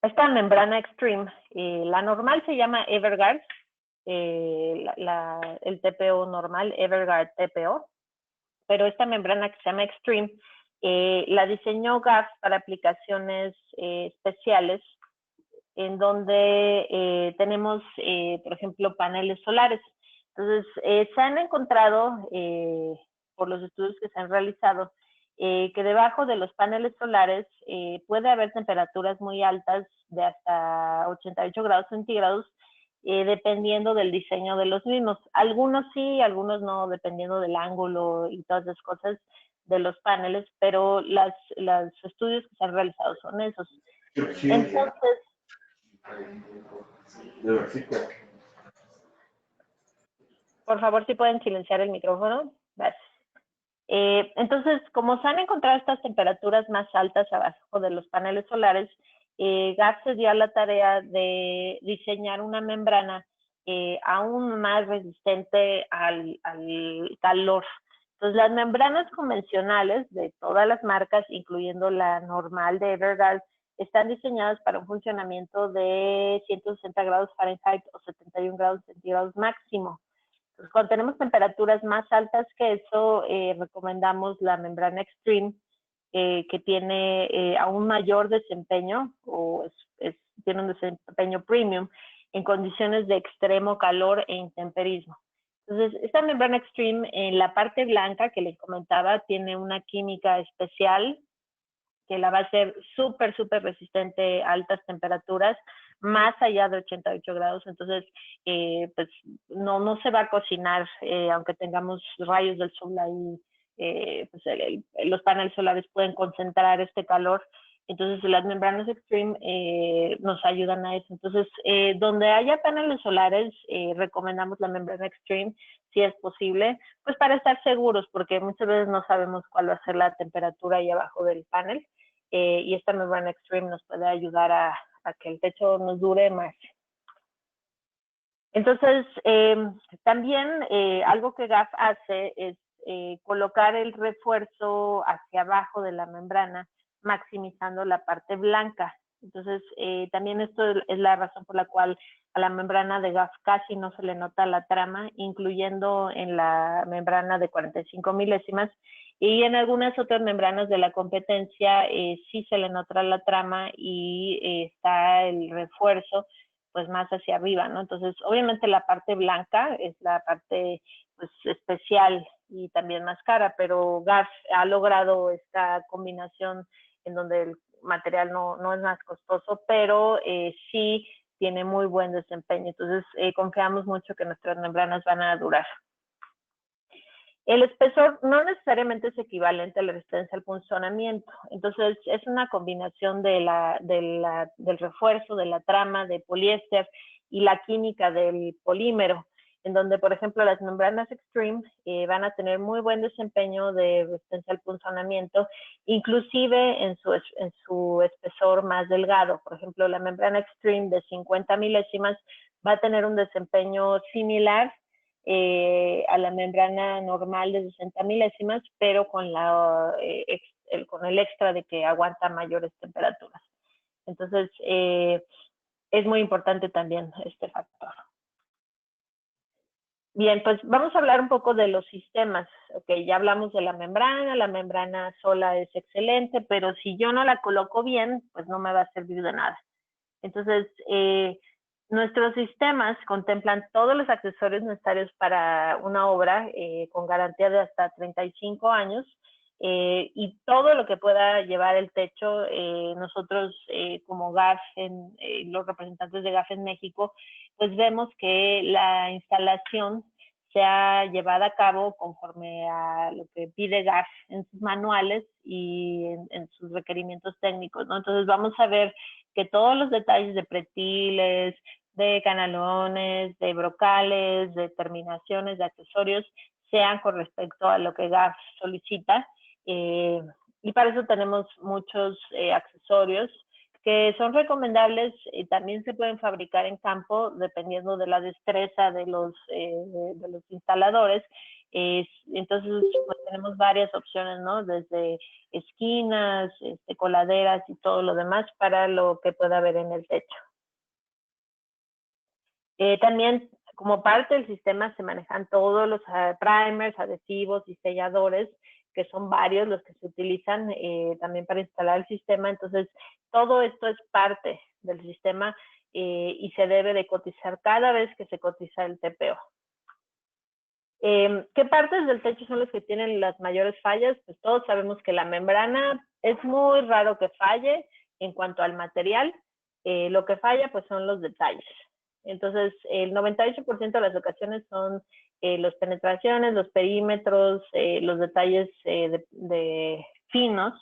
Esta membrana Extreme, la normal se llama Everguard, el TPO normal, Everguard TPO, pero esta membrana que se llama Extreme, la diseñó GAF para aplicaciones especiales, en donde tenemos, por ejemplo, paneles solares. Entonces, se han encontrado, por los estudios que se han realizado, que debajo de los paneles solares puede haber temperaturas muy altas de hasta 88 grados centígrados, dependiendo del diseño de los mismos. Algunos sí, algunos no, dependiendo del ángulo y todas las cosas de los paneles, pero los estudios que se han realizado son esos. Entonces, por favor, si pueden silenciar el micrófono. Gracias. Entonces, como se han encontrado estas temperaturas más altas abajo de los paneles solares, GAF se dio a la tarea de diseñar una membrana aún más resistente al calor. Entonces, las membranas convencionales de todas las marcas, incluyendo la normal de Evergas, están diseñadas para un funcionamiento de 160 grados Fahrenheit o 71 grados centígrados máximo. Entonces, cuando tenemos temperaturas más altas que eso, recomendamos la membrana Extreme, que tiene aún mayor desempeño o tiene un desempeño premium en condiciones de extremo calor e intemperismo. Entonces, esta membrana Extreme, en la parte blanca que les comentaba, tiene una química especial que la va a hacer súper resistente a altas temperaturas, más allá de 88 grados. Entonces, pues no se va a cocinar, aunque tengamos rayos del sol ahí, pues los paneles solares pueden concentrar este calor. Entonces, las membranas Extreme nos ayudan a eso. Entonces, donde haya paneles solares, recomendamos la membrana Extreme, si es posible, pues para estar seguros, porque muchas veces no sabemos cuál va a ser la temperatura ahí abajo del panel, y esta membrana Extreme nos puede ayudar a que el techo nos dure más. Entonces, también algo que GAF hace es colocar el refuerzo hacia abajo de la membrana, maximizando la parte blanca. Entonces, también esto es la razón por la cual a la membrana de GAF casi no se le nota la trama, incluyendo en la membrana de 45 milésimas, y en algunas otras membranas de la competencia sí se le nota la trama y está el refuerzo pues más hacia arriba, ¿no? Entonces, obviamente la parte blanca es la parte pues especial y también más cara, pero GAF ha logrado esta combinación en donde el material no es más costoso, pero sí tiene muy buen desempeño. Entonces, confiamos mucho que nuestras membranas van a durar. El espesor no necesariamente es equivalente a la resistencia al punzonamiento. Entonces, es una combinación del refuerzo, de la trama, de poliéster y la química del polímero, en donde, por ejemplo, las membranas Extreme van a tener muy buen desempeño de resistencia al punzonamiento, inclusive en su espesor más delgado. Por ejemplo, la membrana Extreme de 50 milésimas va a tener un desempeño similar a la membrana normal de 60 milésimas, pero con el extra de que aguanta mayores temperaturas. Entonces, es muy importante también este factor. Bien, pues vamos a hablar un poco de los sistemas. Ok, ya hablamos de la membrana sola es excelente, pero si yo no la coloco bien, pues no me va a servir de nada. Entonces, nuestros sistemas contemplan todos los accesorios necesarios para una obra con garantía de hasta 35 años y todo lo que pueda llevar el techo. Nosotros como GAF, los representantes de GAF en México, pues vemos que la instalación sea llevada a cabo conforme a lo que pide GAF en sus manuales y en sus requerimientos técnicos, ¿no? Entonces vamos a ver que todos los detalles de pretiles, de canalones, de brocales, de terminaciones, de accesorios, sean con respecto a lo que GAF solicita. Y para eso tenemos muchos accesorios que son recomendables y también se pueden fabricar en campo dependiendo de la destreza de los instaladores. Entonces, pues tenemos varias opciones, ¿no? Desde esquinas, coladeras y todo lo demás para lo que pueda haber en el techo. También, como parte del sistema, se manejan todos los primers, adhesivos y selladores, que son varios los que se utilizan también para instalar el sistema. Entonces, todo esto es parte del sistema y se debe de cotizar cada vez que se cotiza el TPO. ¿Qué partes del techo son las que tienen las mayores fallas? Pues todos sabemos que la membrana es muy raro que falle en cuanto al material. Lo que falla pues son los detalles. Entonces, el 98% de las ocasiones son las penetraciones, los perímetros, los detalles de finos.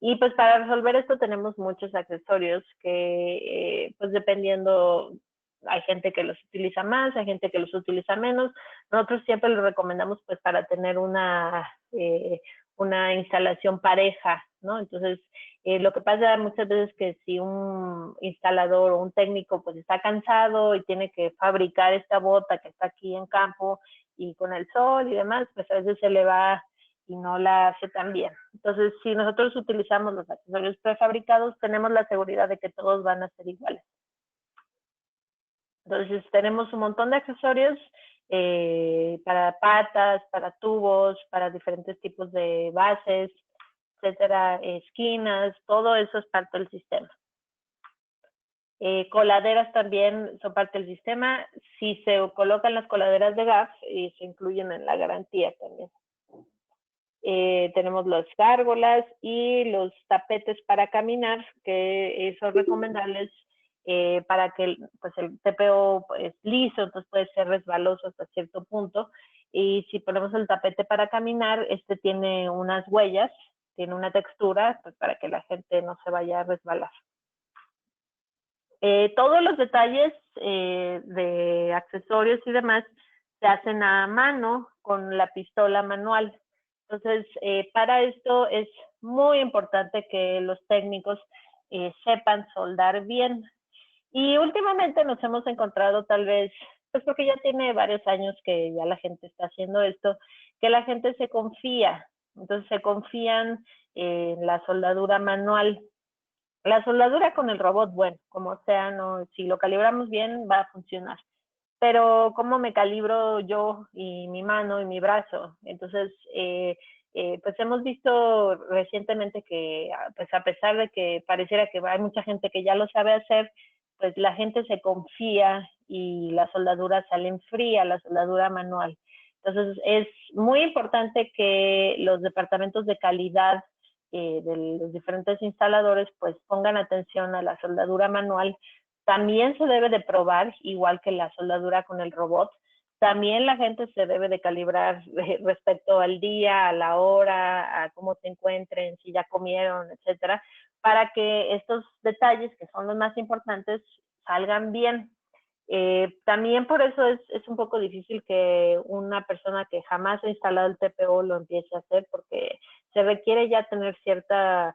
Y pues para resolver esto tenemos muchos accesorios que, pues dependiendo, hay gente que los utiliza más, hay gente que los utiliza menos. Nosotros siempre los recomendamos pues para tener una instalación pareja, ¿no? Entonces, lo que pasa muchas veces es que si un instalador o un técnico pues está cansado y tiene que fabricar esta bota que está aquí en campo y con el sol y demás, pues a veces se le va y no la hace tan bien. Entonces, si nosotros utilizamos los accesorios prefabricados, tenemos la seguridad de que todos van a ser iguales. Entonces, tenemos un montón de accesorios para patas, para tubos, para diferentes tipos de bases, etcétera, esquinas, todo eso es parte del sistema. Coladeras también son parte del sistema. Si se colocan las coladeras de GAF, se incluyen en la garantía también. Tenemos las gárgolas y los tapetes para caminar, que son recomendables para que pues, el TPO es liso, entonces puede ser resbaloso hasta cierto punto. Y si ponemos el tapete para caminar, este tiene unas huellas, tiene una textura pues, para que la gente no se vaya a resbalar. Todos los detalles de accesorios y demás se hacen a mano con la pistola manual. Entonces, para esto es muy importante que los técnicos sepan soldar bien. Y últimamente nos hemos encontrado tal vez, pues porque ya tiene varios años que ya la gente está haciendo esto, que la gente se confía. Entonces se confían en la soldadura manual. La soldadura con el robot, bueno, como sea, no, si lo calibramos bien va a funcionar. Pero ¿cómo me calibro yo y mi mano y mi brazo? Entonces, pues hemos visto recientemente que, pues a pesar de que pareciera que hay mucha gente que ya lo sabe hacer, pues la gente se confía y la soldadura sale fría, la soldadura manual. Entonces, es muy importante que los departamentos de calidad de los diferentes instaladores pues pongan atención a la soldadura manual. También se debe de probar, igual que la soldadura con el robot. También la gente se debe de calibrar respecto al día, a la hora, a cómo se encuentren, si ya comieron, etcétera, para que estos detalles, que son los más importantes, salgan bien. También por eso es un poco difícil que una persona que jamás ha instalado el TPO lo empiece a hacer, porque se requiere ya tener cierta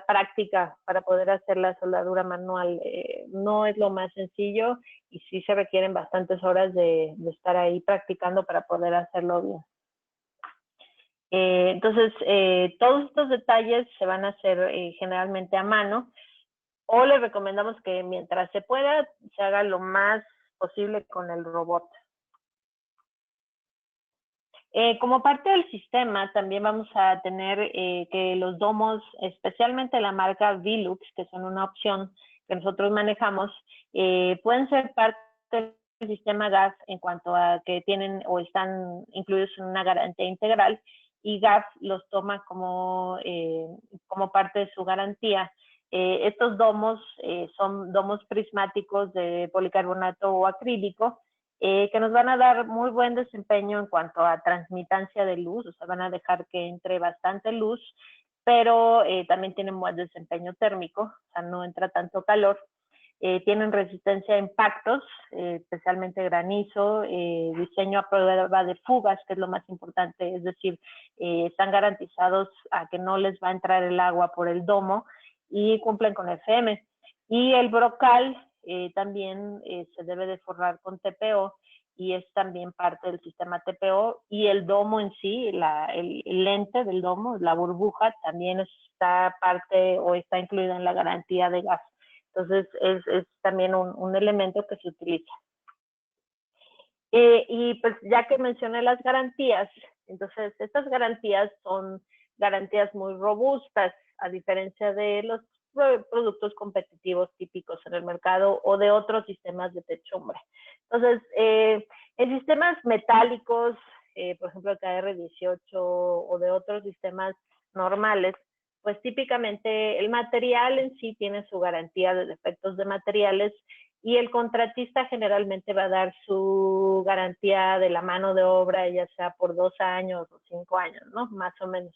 práctica para poder hacer la soldadura manual. No es lo más sencillo y sí se requieren bastantes horas de estar ahí practicando para poder hacerlo bien. Entonces, todos estos detalles se van a hacer generalmente a mano, o les recomendamos que mientras se pueda, se haga lo más posible con el robot. Como parte del sistema, también vamos a tener que los domos, especialmente la marca Velux, que son una opción que nosotros manejamos, pueden ser parte del sistema GAF en cuanto a que tienen o están incluidos en una garantía integral, y GAF los toma como parte de su garantía. Estos domos son domos prismáticos de policarbonato o acrílico, que nos van a dar muy buen desempeño en cuanto a transmitancia de luz, o sea, van a dejar que entre bastante luz, pero también tienen buen desempeño térmico, o sea, no entra tanto calor. Tienen resistencia a impactos, especialmente granizo, diseño a prueba de fugas, que es lo más importante, es decir, están garantizados a que no les va a entrar el agua por el domo y cumplen con FM. Y el brocal también se debe de forrar con TPO y es también parte del sistema TPO, y el domo en sí, el lente del domo, la burbuja, también está parte o está incluida en la garantía de gas. Entonces, es también un elemento que se utiliza. Y pues ya que mencioné las garantías, entonces estas garantías son garantías muy robustas, a diferencia de los productos competitivos típicos en el mercado o de otros sistemas de techumbre. Entonces, en sistemas metálicos, por ejemplo el KR18 o de otros sistemas normales, pues típicamente el material en sí tiene su garantía de defectos de materiales, y el contratista generalmente va a dar su garantía de la mano de obra, ya sea por 2 años o 5 años, ¿no? Más o menos.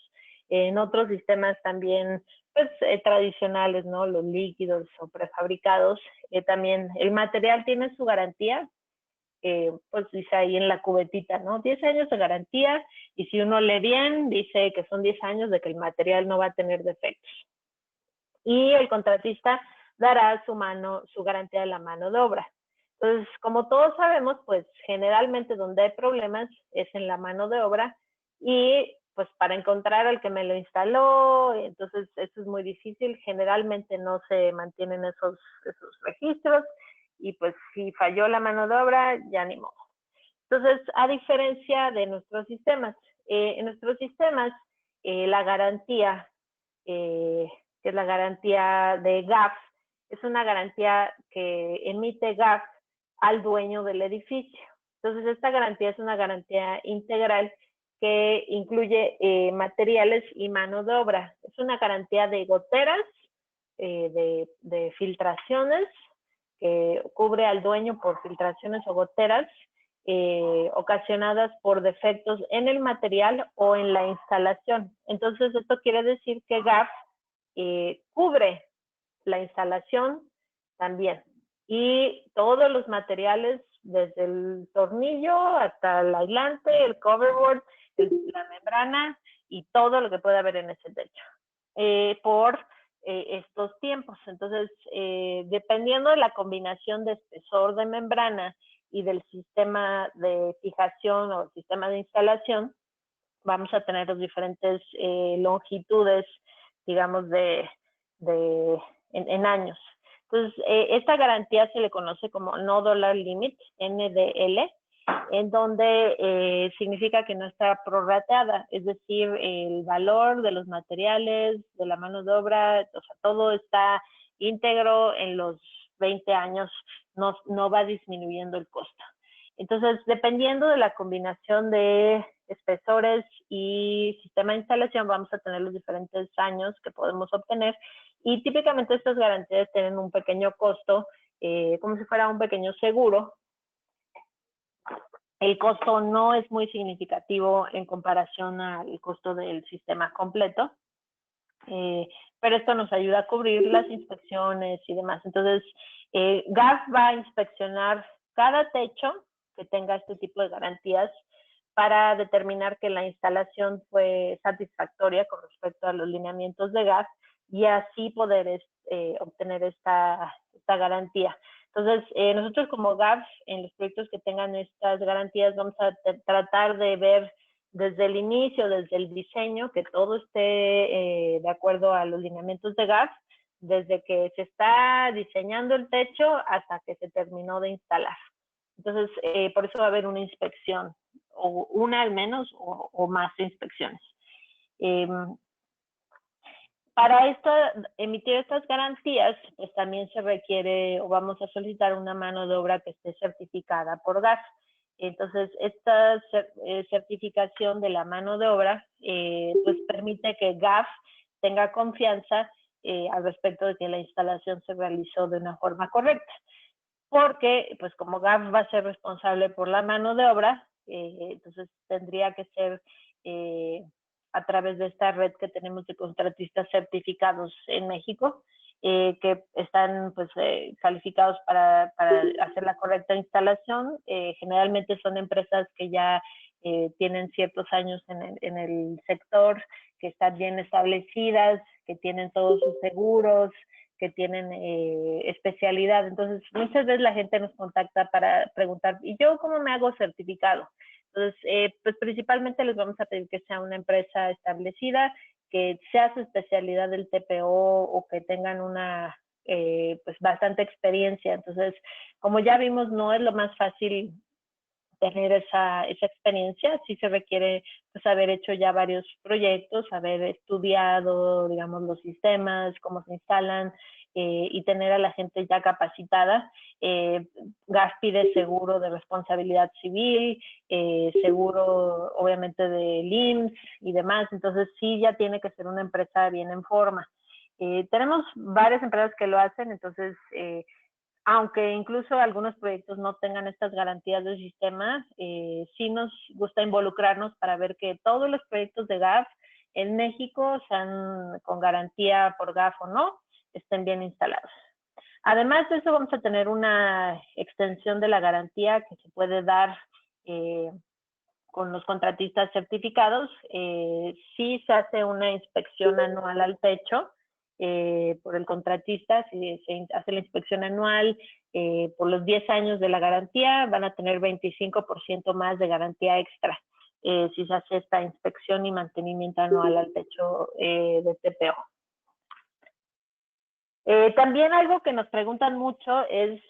En otros sistemas también, pues, tradicionales, ¿no? Los líquidos o prefabricados, también el material tiene su garantía, pues dice ahí en la cubetita, ¿no? 10 años de garantía, y si uno lee bien, dice que son 10 años de que el material no va a tener defectos. Y el contratista dará su garantía de la mano de obra. Entonces, como todos sabemos, pues generalmente donde hay problemas es en la mano de obra, y pues para encontrar al que me lo instaló, entonces eso es muy difícil, generalmente no se mantienen esos registros, y pues si falló la mano de obra, ya ni modo. Entonces, a diferencia de nuestros sistemas, en nuestros sistemas, la garantía, que es la garantía de GAF, es una garantía que emite GAF al dueño del edificio. Entonces, esta garantía es una garantía integral que incluye materiales y mano de obra. Es una garantía de goteras, de filtraciones, que cubre al dueño por filtraciones o goteras ocasionadas por defectos en el material o en la instalación. Entonces, esto quiere decir que GAF cubre la instalación también, y todos los materiales, desde el tornillo hasta el aislante, el coverboard, la membrana y todo lo que pueda haber en ese techo, por estos tiempos. Entonces, dependiendo de la combinación de espesor de membrana y del sistema de fijación o sistema de instalación, vamos a tener las diferentes longitudes, digamos, en años. Entonces, esta garantía se le conoce como No Dollar Limit, NDL, en donde significa que no está prorrateada, es decir, el valor de los materiales, de la mano de obra, o sea, todo está íntegro en los 20 años, no va disminuyendo el costo. Entonces, dependiendo de la combinación de espesores y sistema de instalación, vamos a tener los diferentes años que podemos obtener, y típicamente estas garantías tienen un pequeño costo, como si fuera un pequeño seguro. El costo no es muy significativo en comparación al costo del sistema completo, pero esto nos ayuda a cubrir las inspecciones y demás. Entonces, GAF va a inspeccionar cada techo que tenga este tipo de garantías para determinar que la instalación fue satisfactoria con respecto a los lineamientos de GAF, y así poder obtener esta garantía. Entonces, nosotros como GAF, en los proyectos que tengan estas garantías, vamos a tratar de ver desde el inicio, desde el diseño, que todo esté de acuerdo a los lineamientos de GAF, desde que se está diseñando el techo hasta que se terminó de instalar. Entonces, por eso va a haber una inspección, o una al menos, o más inspecciones. Para emitir estas garantías, pues también se requiere, o vamos a solicitar, una mano de obra que esté certificada por GAF. Entonces, esta certificación de la mano de obra, pues permite que GAF tenga confianza al respecto de que la instalación se realizó de una forma correcta. Porque, pues como GAF va a ser responsable por la mano de obra, entonces tendría que ser a través de esta red que tenemos de contratistas certificados en México, que están pues calificados para hacer la correcta instalación. Generalmente son empresas que ya tienen ciertos años en el sector, que están bien establecidas, que tienen todos sus seguros, que tienen especialidad. Entonces, muchas veces la gente nos contacta para preguntar, ¿y yo cómo me hago certificado? Entonces, pues principalmente les vamos a pedir que sea una empresa establecida, que sea su especialidad del TPO, o que tengan una pues bastante experiencia. Entonces, como ya vimos, no es lo más fácil tener esa experiencia. Sí se requiere pues haber hecho ya varios proyectos, haber estudiado, digamos, los sistemas, cómo se instalan, y tener a la gente ya capacitada. GAF pide seguro de responsabilidad civil, seguro obviamente de IMSS y demás. Entonces sí, ya tiene que ser una empresa bien en forma. Tenemos varias empresas que lo hacen. Entonces aunque incluso algunos proyectos no tengan estas garantías del sistema, sí nos gusta involucrarnos para ver que todos los proyectos de GAF en México, sean con garantía por GAF o no, estén bien instalados. Además de eso, vamos a tener una extensión de la garantía que se puede dar con los contratistas certificados. Sí se hace una inspección anual al techo por el contratista, si se hace la inspección anual. Por los 10 años de la garantía van a tener 25% más de garantía extra si se hace esta inspección y mantenimiento anual al techo de TPO. También algo que nos preguntan mucho es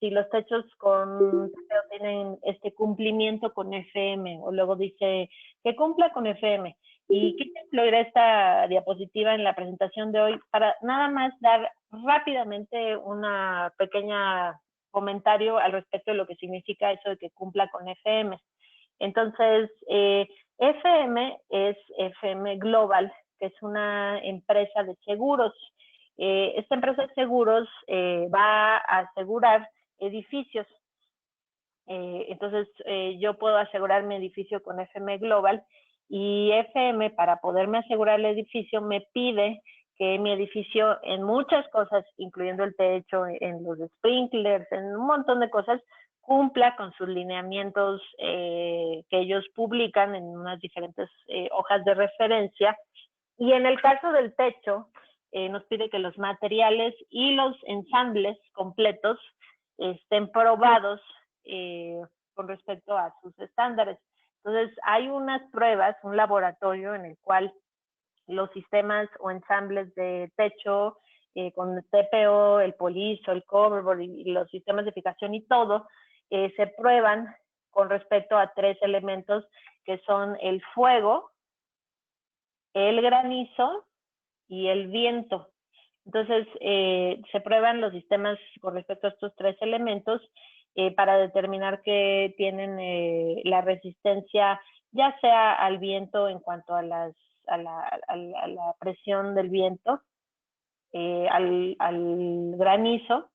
si los techos con TPO tienen este cumplimiento con FM, o luego dice que cumpla con FM. Y quise incluir esta diapositiva en la presentación de hoy para nada más dar rápidamente una pequeña comentario al respecto de lo que significa eso de que cumpla con FM. Entonces, FM es FM Global, que es una empresa de seguros. Esta empresa de seguros va a asegurar edificios. Entonces, yo puedo asegurar mi edificio con FM Global, y FM, para poderme asegurar el edificio, me pide que mi edificio, en muchas cosas, incluyendo el techo, en los sprinklers, en un montón de cosas, cumpla con sus lineamientos que ellos publican en unas diferentes hojas de referencia. Y en el caso del techo, nos pide que los materiales y los ensambles completos estén probados con respecto a sus estándares. Entonces, hay unas pruebas, un laboratorio en el cual los sistemas o ensambles de techo con el TPO, el polizo, el coverboard y los sistemas de fijación y todo, se prueban con respecto a 3 elementos que son el fuego, el granizo y el viento. Entonces, se prueban los sistemas con respecto a estos 3 elementos para determinar que tienen la resistencia, ya sea al viento en cuanto a la presión del viento, al granizo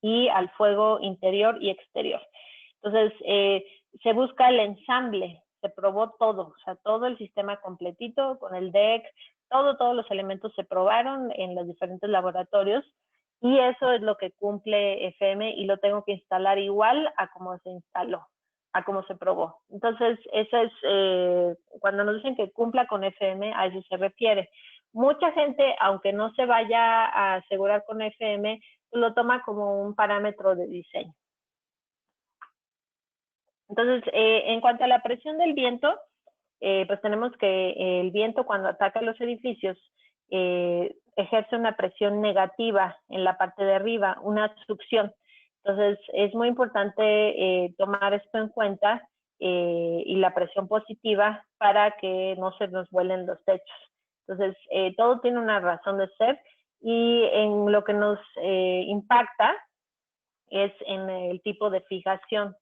y al fuego interior y exterior. Entonces, se busca el ensamble, se probó todo, o sea, todo el sistema completito con el deck, todos los elementos se probaron en los diferentes laboratorios, y eso es lo que cumple FM, y lo tengo que instalar igual a como se instaló, a como se probó. Entonces, eso es, cuando nos dicen que cumpla con FM, a eso se refiere. Mucha gente, aunque no se vaya a asegurar con FM, lo toma como un parámetro de diseño. Entonces, en cuanto a la presión del viento, pues tenemos que el viento, cuando ataca los edificios, ejerce una presión negativa en la parte de arriba, una succión. Entonces, es muy importante tomar esto en cuenta, y la presión positiva, para que no se nos vuelen los techos. Entonces, todo tiene una razón de ser, y en lo que nos impacta es en el tipo de fijación.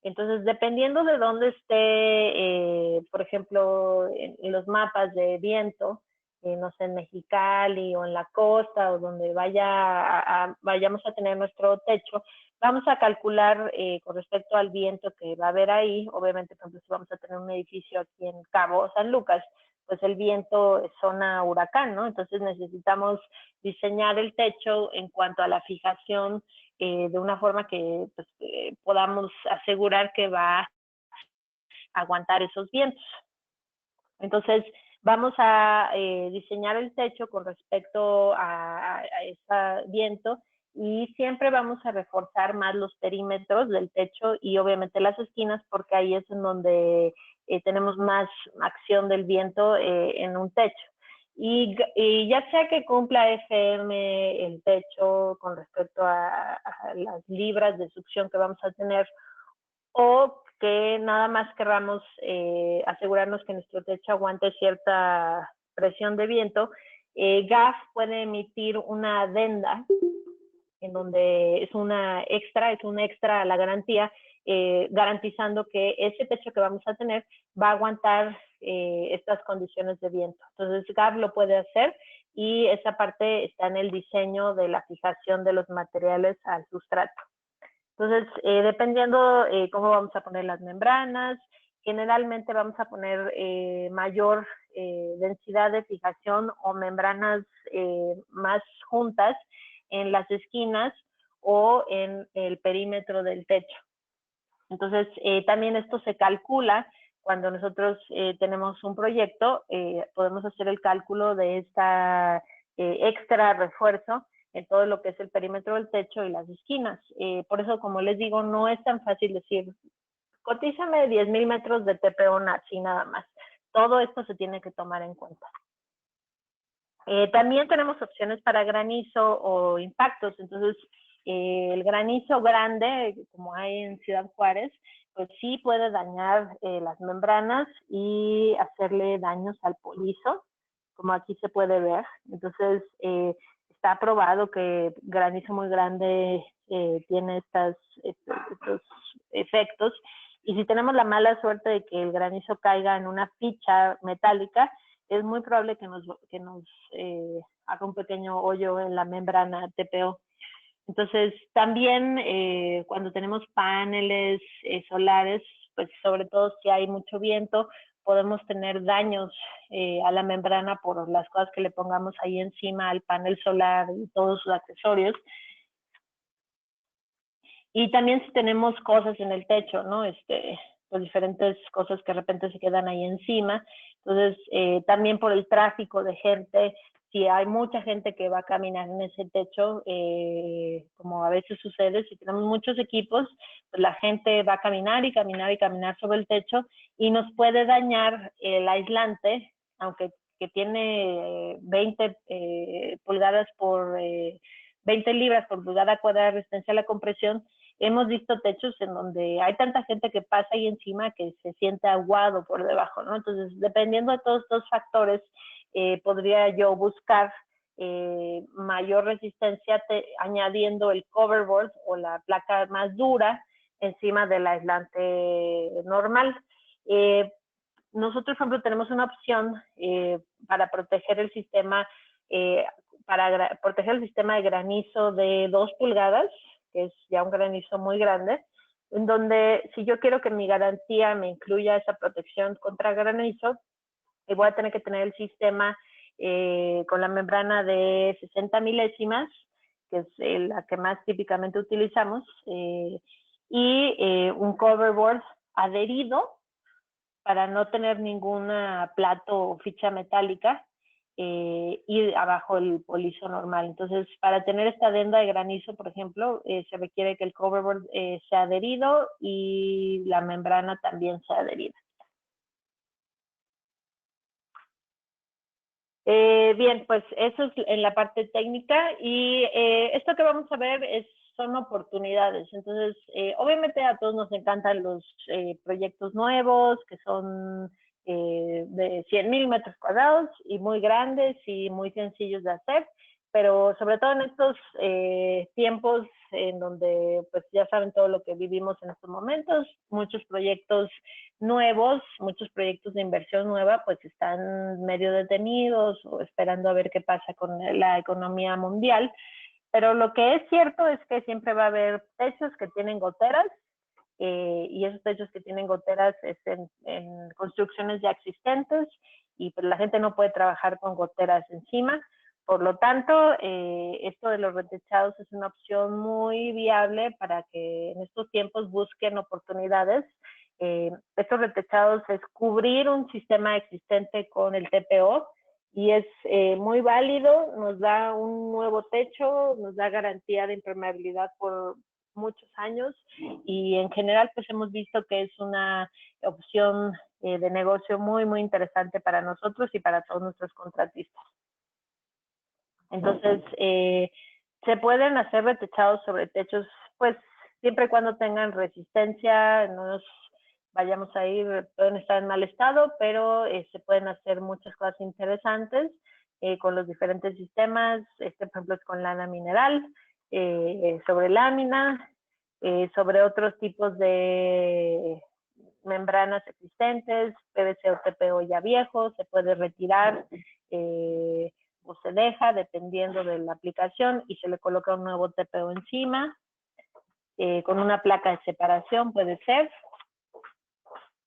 Entonces, dependiendo de dónde esté, por ejemplo, en los mapas de viento, no sé, en Mexicali o en la costa, o donde vayamos a tener nuestro techo, vamos a calcular con respecto al viento que va a haber ahí. Obviamente, por ejemplo, si vamos a tener un edificio aquí en Cabo San Lucas, pues el viento es zona huracán, ¿no? Entonces necesitamos diseñar el techo en cuanto a la fijación de una forma que pues, podamos asegurar que va a aguantar esos vientos. Entonces, vamos a diseñar el techo con respecto a ese viento, y siempre vamos a reforzar más los perímetros del techo y obviamente las esquinas, porque ahí es en donde tenemos más acción del viento en un techo. Y ya sea que cumpla FM el techo con respecto a las libras de succión que vamos a tener, o que nada más querramos asegurarnos que nuestro techo aguante cierta presión de viento, GAF puede emitir una adenda en donde es un extra a la garantía, garantizando que ese techo que vamos a tener va a aguantar estas condiciones de viento. Entonces, GAF lo puede hacer, y esa parte está en el diseño de la fijación de los materiales al sustrato. Entonces, dependiendo cómo vamos a poner las membranas, generalmente vamos a poner mayor densidad de fijación o membranas más juntas en las esquinas o en el perímetro del techo. Entonces, también esto se calcula cuando nosotros tenemos un proyecto, podemos hacer el cálculo de esta extra refuerzo en todo lo que es el perímetro del techo y las esquinas. Por eso, como les digo, no es tan fácil decir, cotízame 10,000 metros de TPO así nada más. Todo esto se tiene que tomar en cuenta. También tenemos opciones para granizo o impactos. Entonces, el granizo grande, como hay en Ciudad Juárez, pues sí puede dañar las membranas y hacerle daños al polizo, como aquí se puede ver. Entonces, está probado que granizo muy grande tiene estos efectos. Y si tenemos la mala suerte de que el granizo caiga en una ficha metálica, es muy probable que nos haga un pequeño hoyo en la membrana TPO. Entonces, también cuando tenemos paneles solares, pues sobre todo si hay mucho viento, podemos tener daños a la membrana por las cosas que le pongamos ahí encima al panel solar y todos sus accesorios. Y también si tenemos cosas en el techo, ¿no? Pues diferentes cosas que de repente se quedan ahí encima. Entonces, también por el tráfico de gente, si hay mucha gente que va a caminar en ese techo, como a veces sucede, si tenemos muchos equipos, pues la gente va a caminar y caminar y caminar sobre el techo y nos puede dañar el aislante, aunque que tiene 20 pulgadas por 20 libras por pulgada cuadrada de resistencia a la compresión. Hemos visto techos en donde hay tanta gente que pasa ahí encima que se siente aguado por debajo, ¿no? Entonces, dependiendo de todos estos factores, podría yo buscar mayor resistencia añadiendo el coverboard o la placa más dura encima del aislante normal. Nosotros, por ejemplo, tenemos una opción para proteger el sistema de granizo de 2 pulgadas, que es ya un granizo muy grande, en donde si yo quiero que mi garantía me incluya esa protección contra granizo, voy a tener que tener el sistema con la membrana de 60 milésimas, que es la que más típicamente utilizamos, y un coverboard adherido para no tener ninguna plato o ficha metálica y abajo el polizo normal. Entonces, para tener esta adenda de granizo, por ejemplo, se requiere que el coverboard sea adherido y la membrana también sea adherida. Bien, pues eso es en la parte técnica y esto que vamos a ver son oportunidades. Entonces, obviamente a todos nos encantan los proyectos nuevos que son de 100,000 metros cuadrados y muy grandes y muy sencillos de hacer, pero sobre todo en estos tiempos en donde pues ya saben todo lo que vivimos en estos momentos, muchos proyectos nuevos, muchos proyectos de inversión nueva, pues están medio detenidos o esperando a ver qué pasa con la economía mundial. Pero lo que es cierto es que siempre va a haber techos que tienen goteras y esos techos que tienen goteras es en construcciones ya existentes y pues la gente no puede trabajar con goteras encima. Por lo tanto, esto de los retechados es una opción muy viable para que en estos tiempos busquen oportunidades. Estos retechados es cubrir un sistema existente con el TPO y es muy válido, nos da un nuevo techo, nos da garantía de impermeabilidad por muchos años y en general pues hemos visto que es una opción de negocio muy, muy interesante para nosotros y para todos nuestros contratistas. Entonces, se pueden hacer retechados sobre techos, pues siempre y cuando tengan resistencia, no nos vayamos a ir, pueden estar en mal estado, pero se pueden hacer muchas cosas interesantes con los diferentes sistemas. Por ejemplo, es con lana mineral, sobre lámina, sobre otros tipos de membranas existentes, PVC o TPO ya viejos, se puede retirar o se deja, dependiendo de la aplicación, y se le coloca un nuevo TPO encima, con una placa de separación puede ser.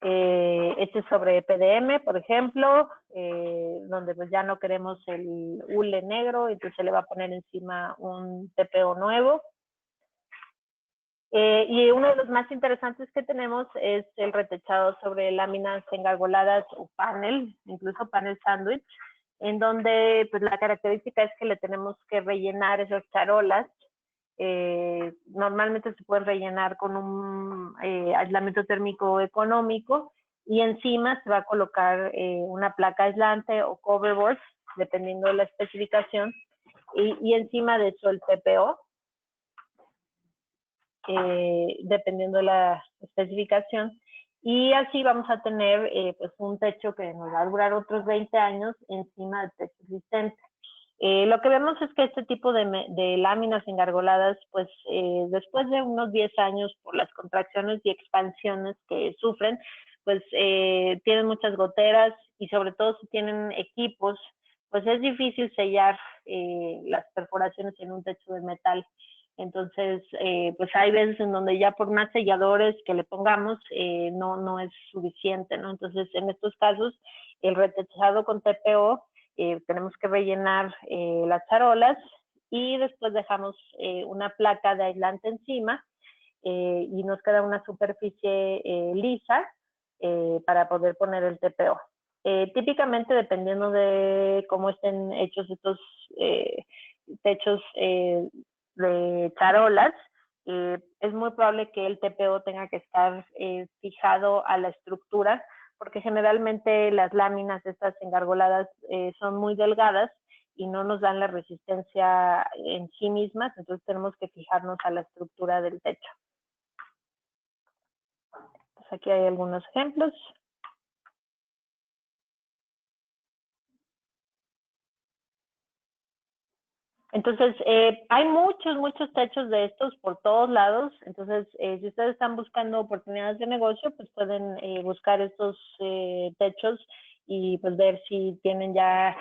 Este es sobre PDM, por ejemplo, donde pues ya no queremos el hule negro, entonces se le va a poner encima un TPO nuevo. Y uno de los más interesantes que tenemos es el retechado sobre láminas engargoladas o panel, incluso panel sándwich, en donde pues la característica es que le tenemos que rellenar esas charolas. Normalmente se puede rellenar con un aislamiento térmico económico y encima se va a colocar una placa aislante o coverboard, dependiendo de la especificación, y encima de eso el TPO. Dependiendo de la especificación, y así vamos a tener pues un techo que nos va a durar otros 20 años encima del techo existente. Lo que vemos es que este tipo de láminas engargoladas, pues después de unos 10 años, por las contracciones y expansiones que sufren, pues tienen muchas goteras, y sobre todo si tienen equipos, pues es difícil sellar las perforaciones en un techo de metal. Entonces, pues hay veces en donde ya por más selladores que le pongamos, no es suficiente, ¿no? Entonces, en estos casos, el retechado con TPO, tenemos que rellenar las charolas y después dejamos una placa de aislante encima, y nos queda una superficie lisa para poder poner el TPO. Típicamente, dependiendo de cómo estén hechos estos techos de charolas, es muy probable que el TPO tenga que estar fijado a la estructura, porque generalmente las láminas estas engargoladas son muy delgadas y no nos dan la resistencia en sí mismas, entonces tenemos que fijarnos a la estructura del techo. Pues aquí hay algunos ejemplos. Entonces, hay muchos techos de estos por todos lados. Entonces, si ustedes están buscando oportunidades de negocio, pues pueden buscar estos techos y pues ver si tienen ya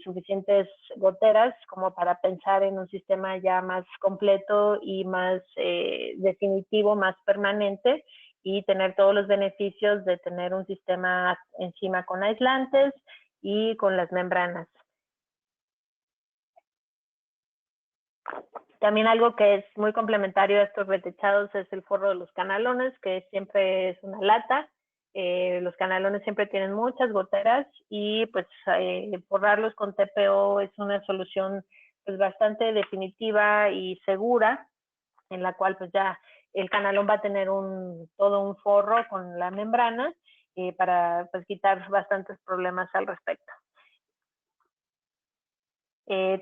suficientes goteras como para pensar en un sistema ya más completo y más definitivo, más permanente, y tener todos los beneficios de tener un sistema encima con aislantes y con las membranas. También algo que es muy complementario a estos retechados es el forro de los canalones, que siempre es una lata. Los canalones siempre tienen muchas goteras y pues forrarlos con TPO es una solución pues bastante definitiva y segura, en la cual pues ya el canalón va a tener todo un forro con la membrana para pues quitar bastantes problemas al respecto.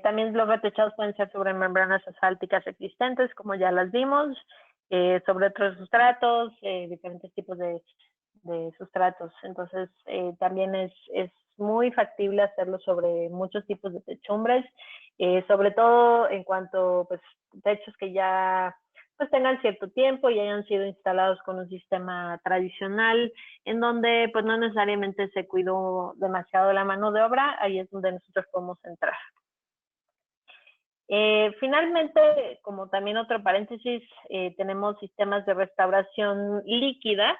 También los retechados pueden ser sobre membranas asfálticas existentes, como ya las vimos, sobre otros sustratos, diferentes tipos de sustratos. Entonces, también es muy factible hacerlo sobre muchos tipos de techumbres, sobre todo en cuanto pues techos que ya pues tengan cierto tiempo y hayan sido instalados con un sistema tradicional, en donde pues no necesariamente se cuidó demasiado la mano de obra. Ahí es donde nosotros podemos entrar. Finalmente, como también otro paréntesis, tenemos sistemas de restauración líquida,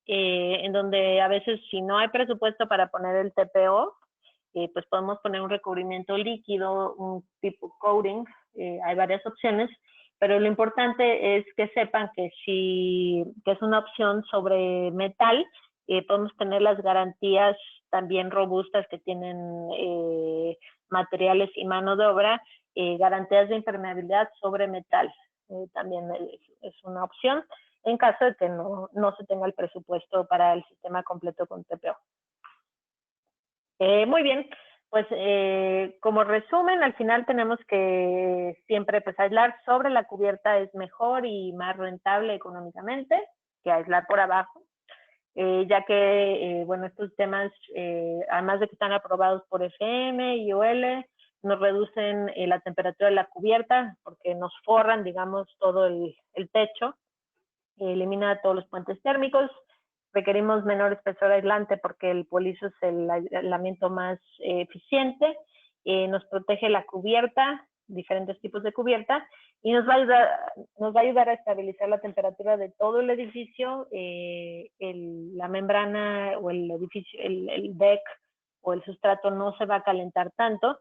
en donde a veces si no hay presupuesto para poner el TPO, pues podemos poner un recubrimiento líquido, un tipo coating, hay varias opciones, pero lo importante es que sepan que que es una opción sobre metal, podemos tener las garantías también robustas que tienen materiales y mano de obra, garantías de impermeabilidad sobre metal. También es una opción en caso de que no se tenga el presupuesto para el sistema completo con TPO. Muy bien, pues como resumen, al final tenemos que siempre pues aislar sobre la cubierta es mejor y más rentable económicamente que aislar por abajo, ya que, bueno, estos temas, además de que están aprobados por FM y OL, nos reducen la temperatura de la cubierta porque nos forran, digamos, todo el techo, elimina todos los puentes térmicos. Requerimos menor espesor aislante porque el polizo es el aislamiento más eficiente, nos protege la cubierta, diferentes tipos de cubierta, y nos va a ayudar a estabilizar la temperatura de todo el edificio, la membrana o el edificio, el deck o el sustrato no se va a calentar tanto,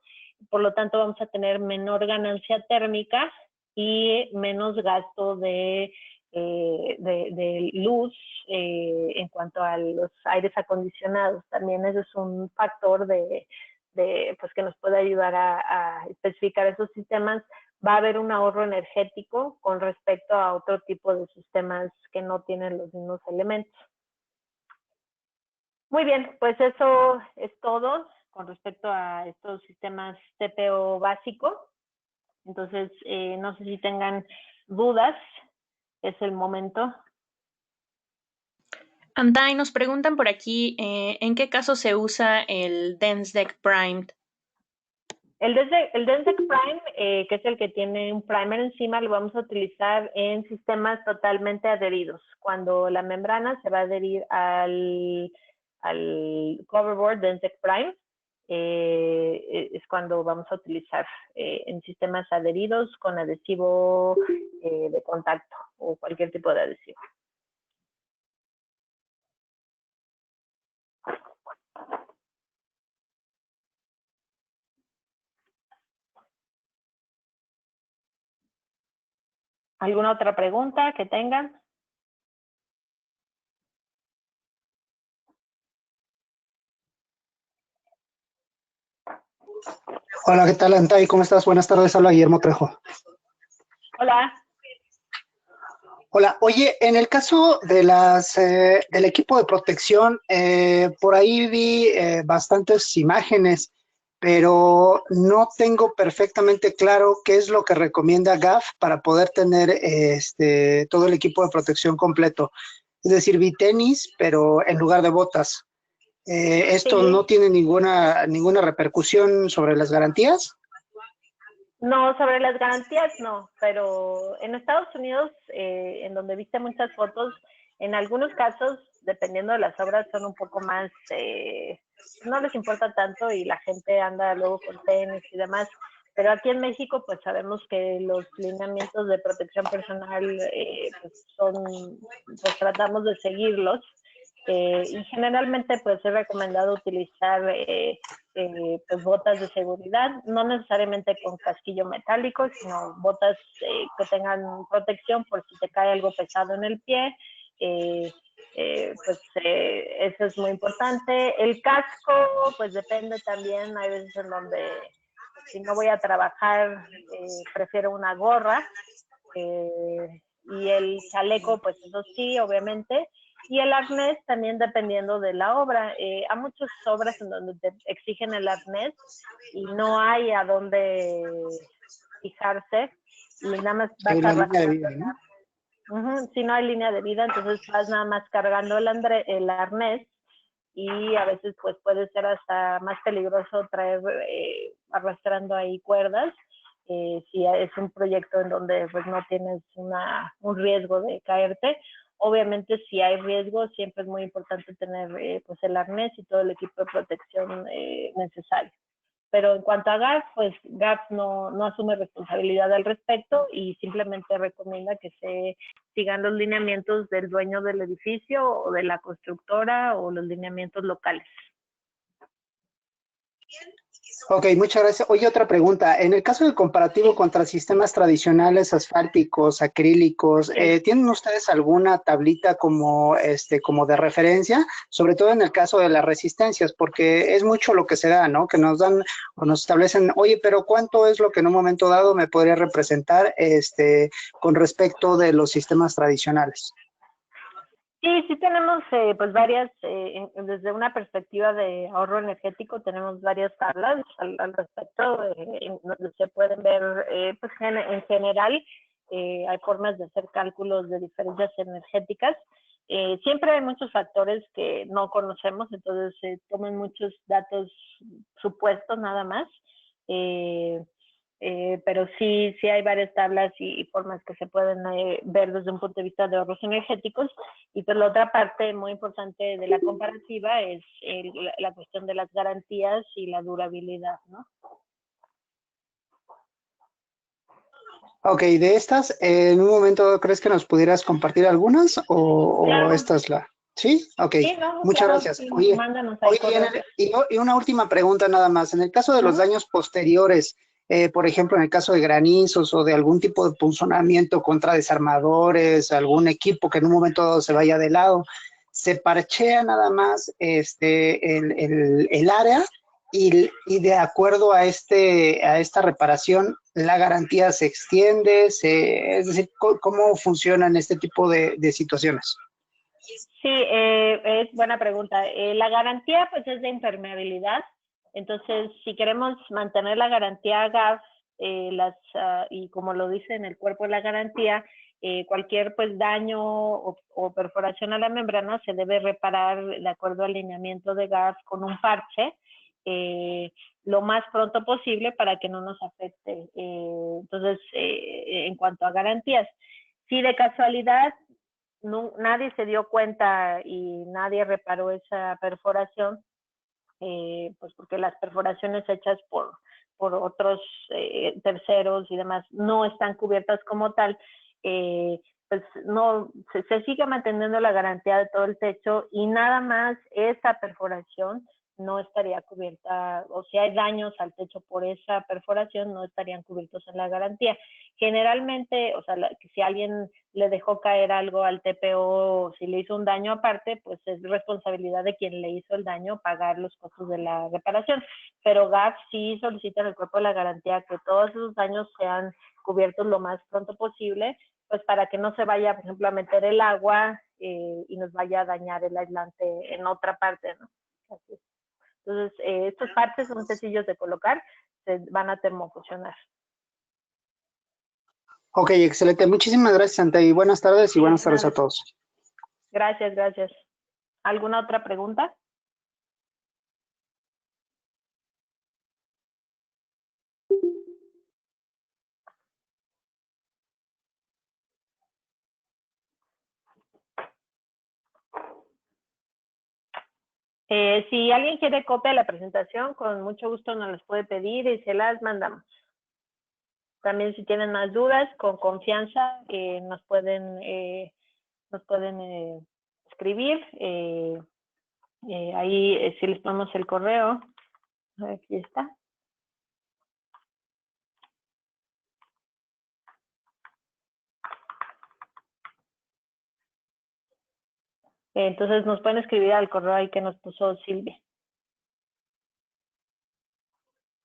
por lo tanto vamos a tener menor ganancia térmica y menos gasto de luz en cuanto a los aires acondicionados. También ese es un factor pues que nos puede ayudar a especificar esos sistemas. Va a haber un ahorro energético con respecto a otro tipo de sistemas que no tienen los mismos elementos. Muy bien, pues eso es todo con respecto a estos sistemas TPO básico. Entonces, no sé si tengan dudas, es el momento. Antay, nos preguntan por aquí, ¿en qué caso se usa el DenseDeck Primed? El DenseDeck Prime, que es el que tiene un primer encima, lo vamos a utilizar en sistemas totalmente adheridos. Cuando la membrana se va a adherir al coverboard DenseDeck Prime, es cuando vamos a utilizar en sistemas adheridos con adhesivo de contacto o cualquier tipo de adhesivo. ¿Alguna otra pregunta que tengan? Hola, ¿qué tal, Antay? ¿Cómo estás? Buenas tardes, habla Guillermo Trejo. Hola. Hola, oye, en el caso de del equipo de protección, por ahí vi bastantes imágenes, pero no tengo perfectamente claro qué es lo que recomienda GAF para poder tener todo el equipo de protección completo. Es decir, vi tenis, pero en lugar de botas. ¿Esto no tiene ninguna repercusión sobre las garantías? No, sobre las garantías no, pero en Estados Unidos, en donde viste muchas fotos, en algunos casos, dependiendo de las obras, son un poco más, no les importa tanto y la gente anda luego con tenis y demás. Pero aquí en México, pues sabemos que los lineamientos de protección personal, pues tratamos de seguirlos. Y generalmente, pues es recomendado utilizar pues botas de seguridad, no necesariamente con casquillo metálico, sino botas que tengan protección por si te cae algo pesado en el pie. Eso es muy importante. El casco, pues depende también, hay veces en donde si no voy a trabajar, prefiero una gorra. Y el chaleco, pues eso sí, obviamente. Y el arnés también dependiendo de la obra. Hay muchas obras en donde te exigen el arnés y no hay a dónde fijarse y nada más vas arrastrando. Si no hay línea de vida, entonces vas nada más cargando el arnés y a veces pues puede ser hasta más peligroso traer arrastrando ahí cuerdas. Si es un proyecto en donde pues no tienes un riesgo de caerte. Obviamente si hay riesgo siempre es muy importante tener pues el arnés y todo el equipo de protección necesario. Pero en cuanto a GAF, pues GAF no asume responsabilidad al respecto y simplemente recomienda que se sigan los lineamientos del dueño del edificio o de la constructora o los lineamientos locales. Ok, muchas gracias. Oye, otra pregunta. En el caso del comparativo contra sistemas tradicionales asfálticos, acrílicos, ¿tienen ustedes alguna tablita como de referencia? Sobre todo en el caso de las resistencias, porque es mucho lo que se da, ¿no? Que nos dan o nos establecen, oye, pero ¿cuánto es lo que en un momento dado me podría representar con respecto de los sistemas tradicionales? Sí tenemos pues varias, desde una perspectiva de ahorro energético, tenemos varias tablas al respecto, donde se pueden ver, pues en general, hay formas de hacer cálculos de diferencias energéticas. Siempre hay muchos factores que no conocemos, entonces se toman muchos datos supuestos nada más. Pero sí hay varias tablas y formas que se pueden ver desde un punto de vista de ahorros energéticos. Y pues la otra parte muy importante de la comparativa es la cuestión de las garantías y la durabilidad, ¿no? Ok, de estas, en un momento, ¿crees que nos pudieras compartir algunas o Claro, esta es la? ¿Sí? Ok, sí, no, muchas claro, gracias. sí, Oye, mándanos ahí oye, correo. y una última pregunta nada más. En el caso de los Ujú. daños posteriores, por ejemplo, en el caso de granizos o de algún tipo de punzonamiento contra desarmadores, algún equipo que en un momento dado se vaya de lado, ¿se parchea nada más el área? Y de acuerdo a esta reparación, la garantía se extiende, es decir, ¿cómo funcionan este tipo de situaciones? Sí, es buena pregunta. La garantía pues es de impermeabilidad, entonces si queremos mantener la garantía gas, y como lo dice en el cuerpo de la garantía, cualquier pues daño o perforación a la membrana se debe reparar de acuerdo al lineamiento de gas con un parche eh, lo más pronto posible para que no nos afecte. Entonces, en cuanto a garantías, si de casualidad no, nadie se dio cuenta y nadie reparó esa perforación, pues porque las perforaciones hechas por otros terceros y demás no están cubiertas como tal, pues no, se sigue manteniendo la garantía de todo el techo y nada más esa perforación no estaría cubierta, o si hay daños al techo por esa perforación, no estarían cubiertos en la garantía. Generalmente, o sea, si alguien le dejó caer algo al TPO o si le hizo un daño aparte, pues es responsabilidad de quien le hizo el daño pagar los costos de la reparación. Pero GAF sí solicita en el cuerpo de la garantía que todos esos daños sean cubiertos lo más pronto posible, pues para que no se vaya, por ejemplo, a meter el agua y nos vaya a dañar el aislante en otra parte, ¿no? Así es. Entonces, estos parches son sencillos de colocar, se van a termofusionar. Ok, excelente. Muchísimas gracias, Santa, y buenas tardes y Sí, buenas tardes a nada. todos. Gracias, gracias. ¿Alguna otra pregunta? Si alguien quiere copia de la presentación, con mucho gusto nos las puede pedir y se las mandamos. También si tienen más dudas, con confianza nos pueden escribir. Ahí si les ponemos el correo, aquí está. Entonces nos pueden escribir al correo ahí que nos puso Silvia.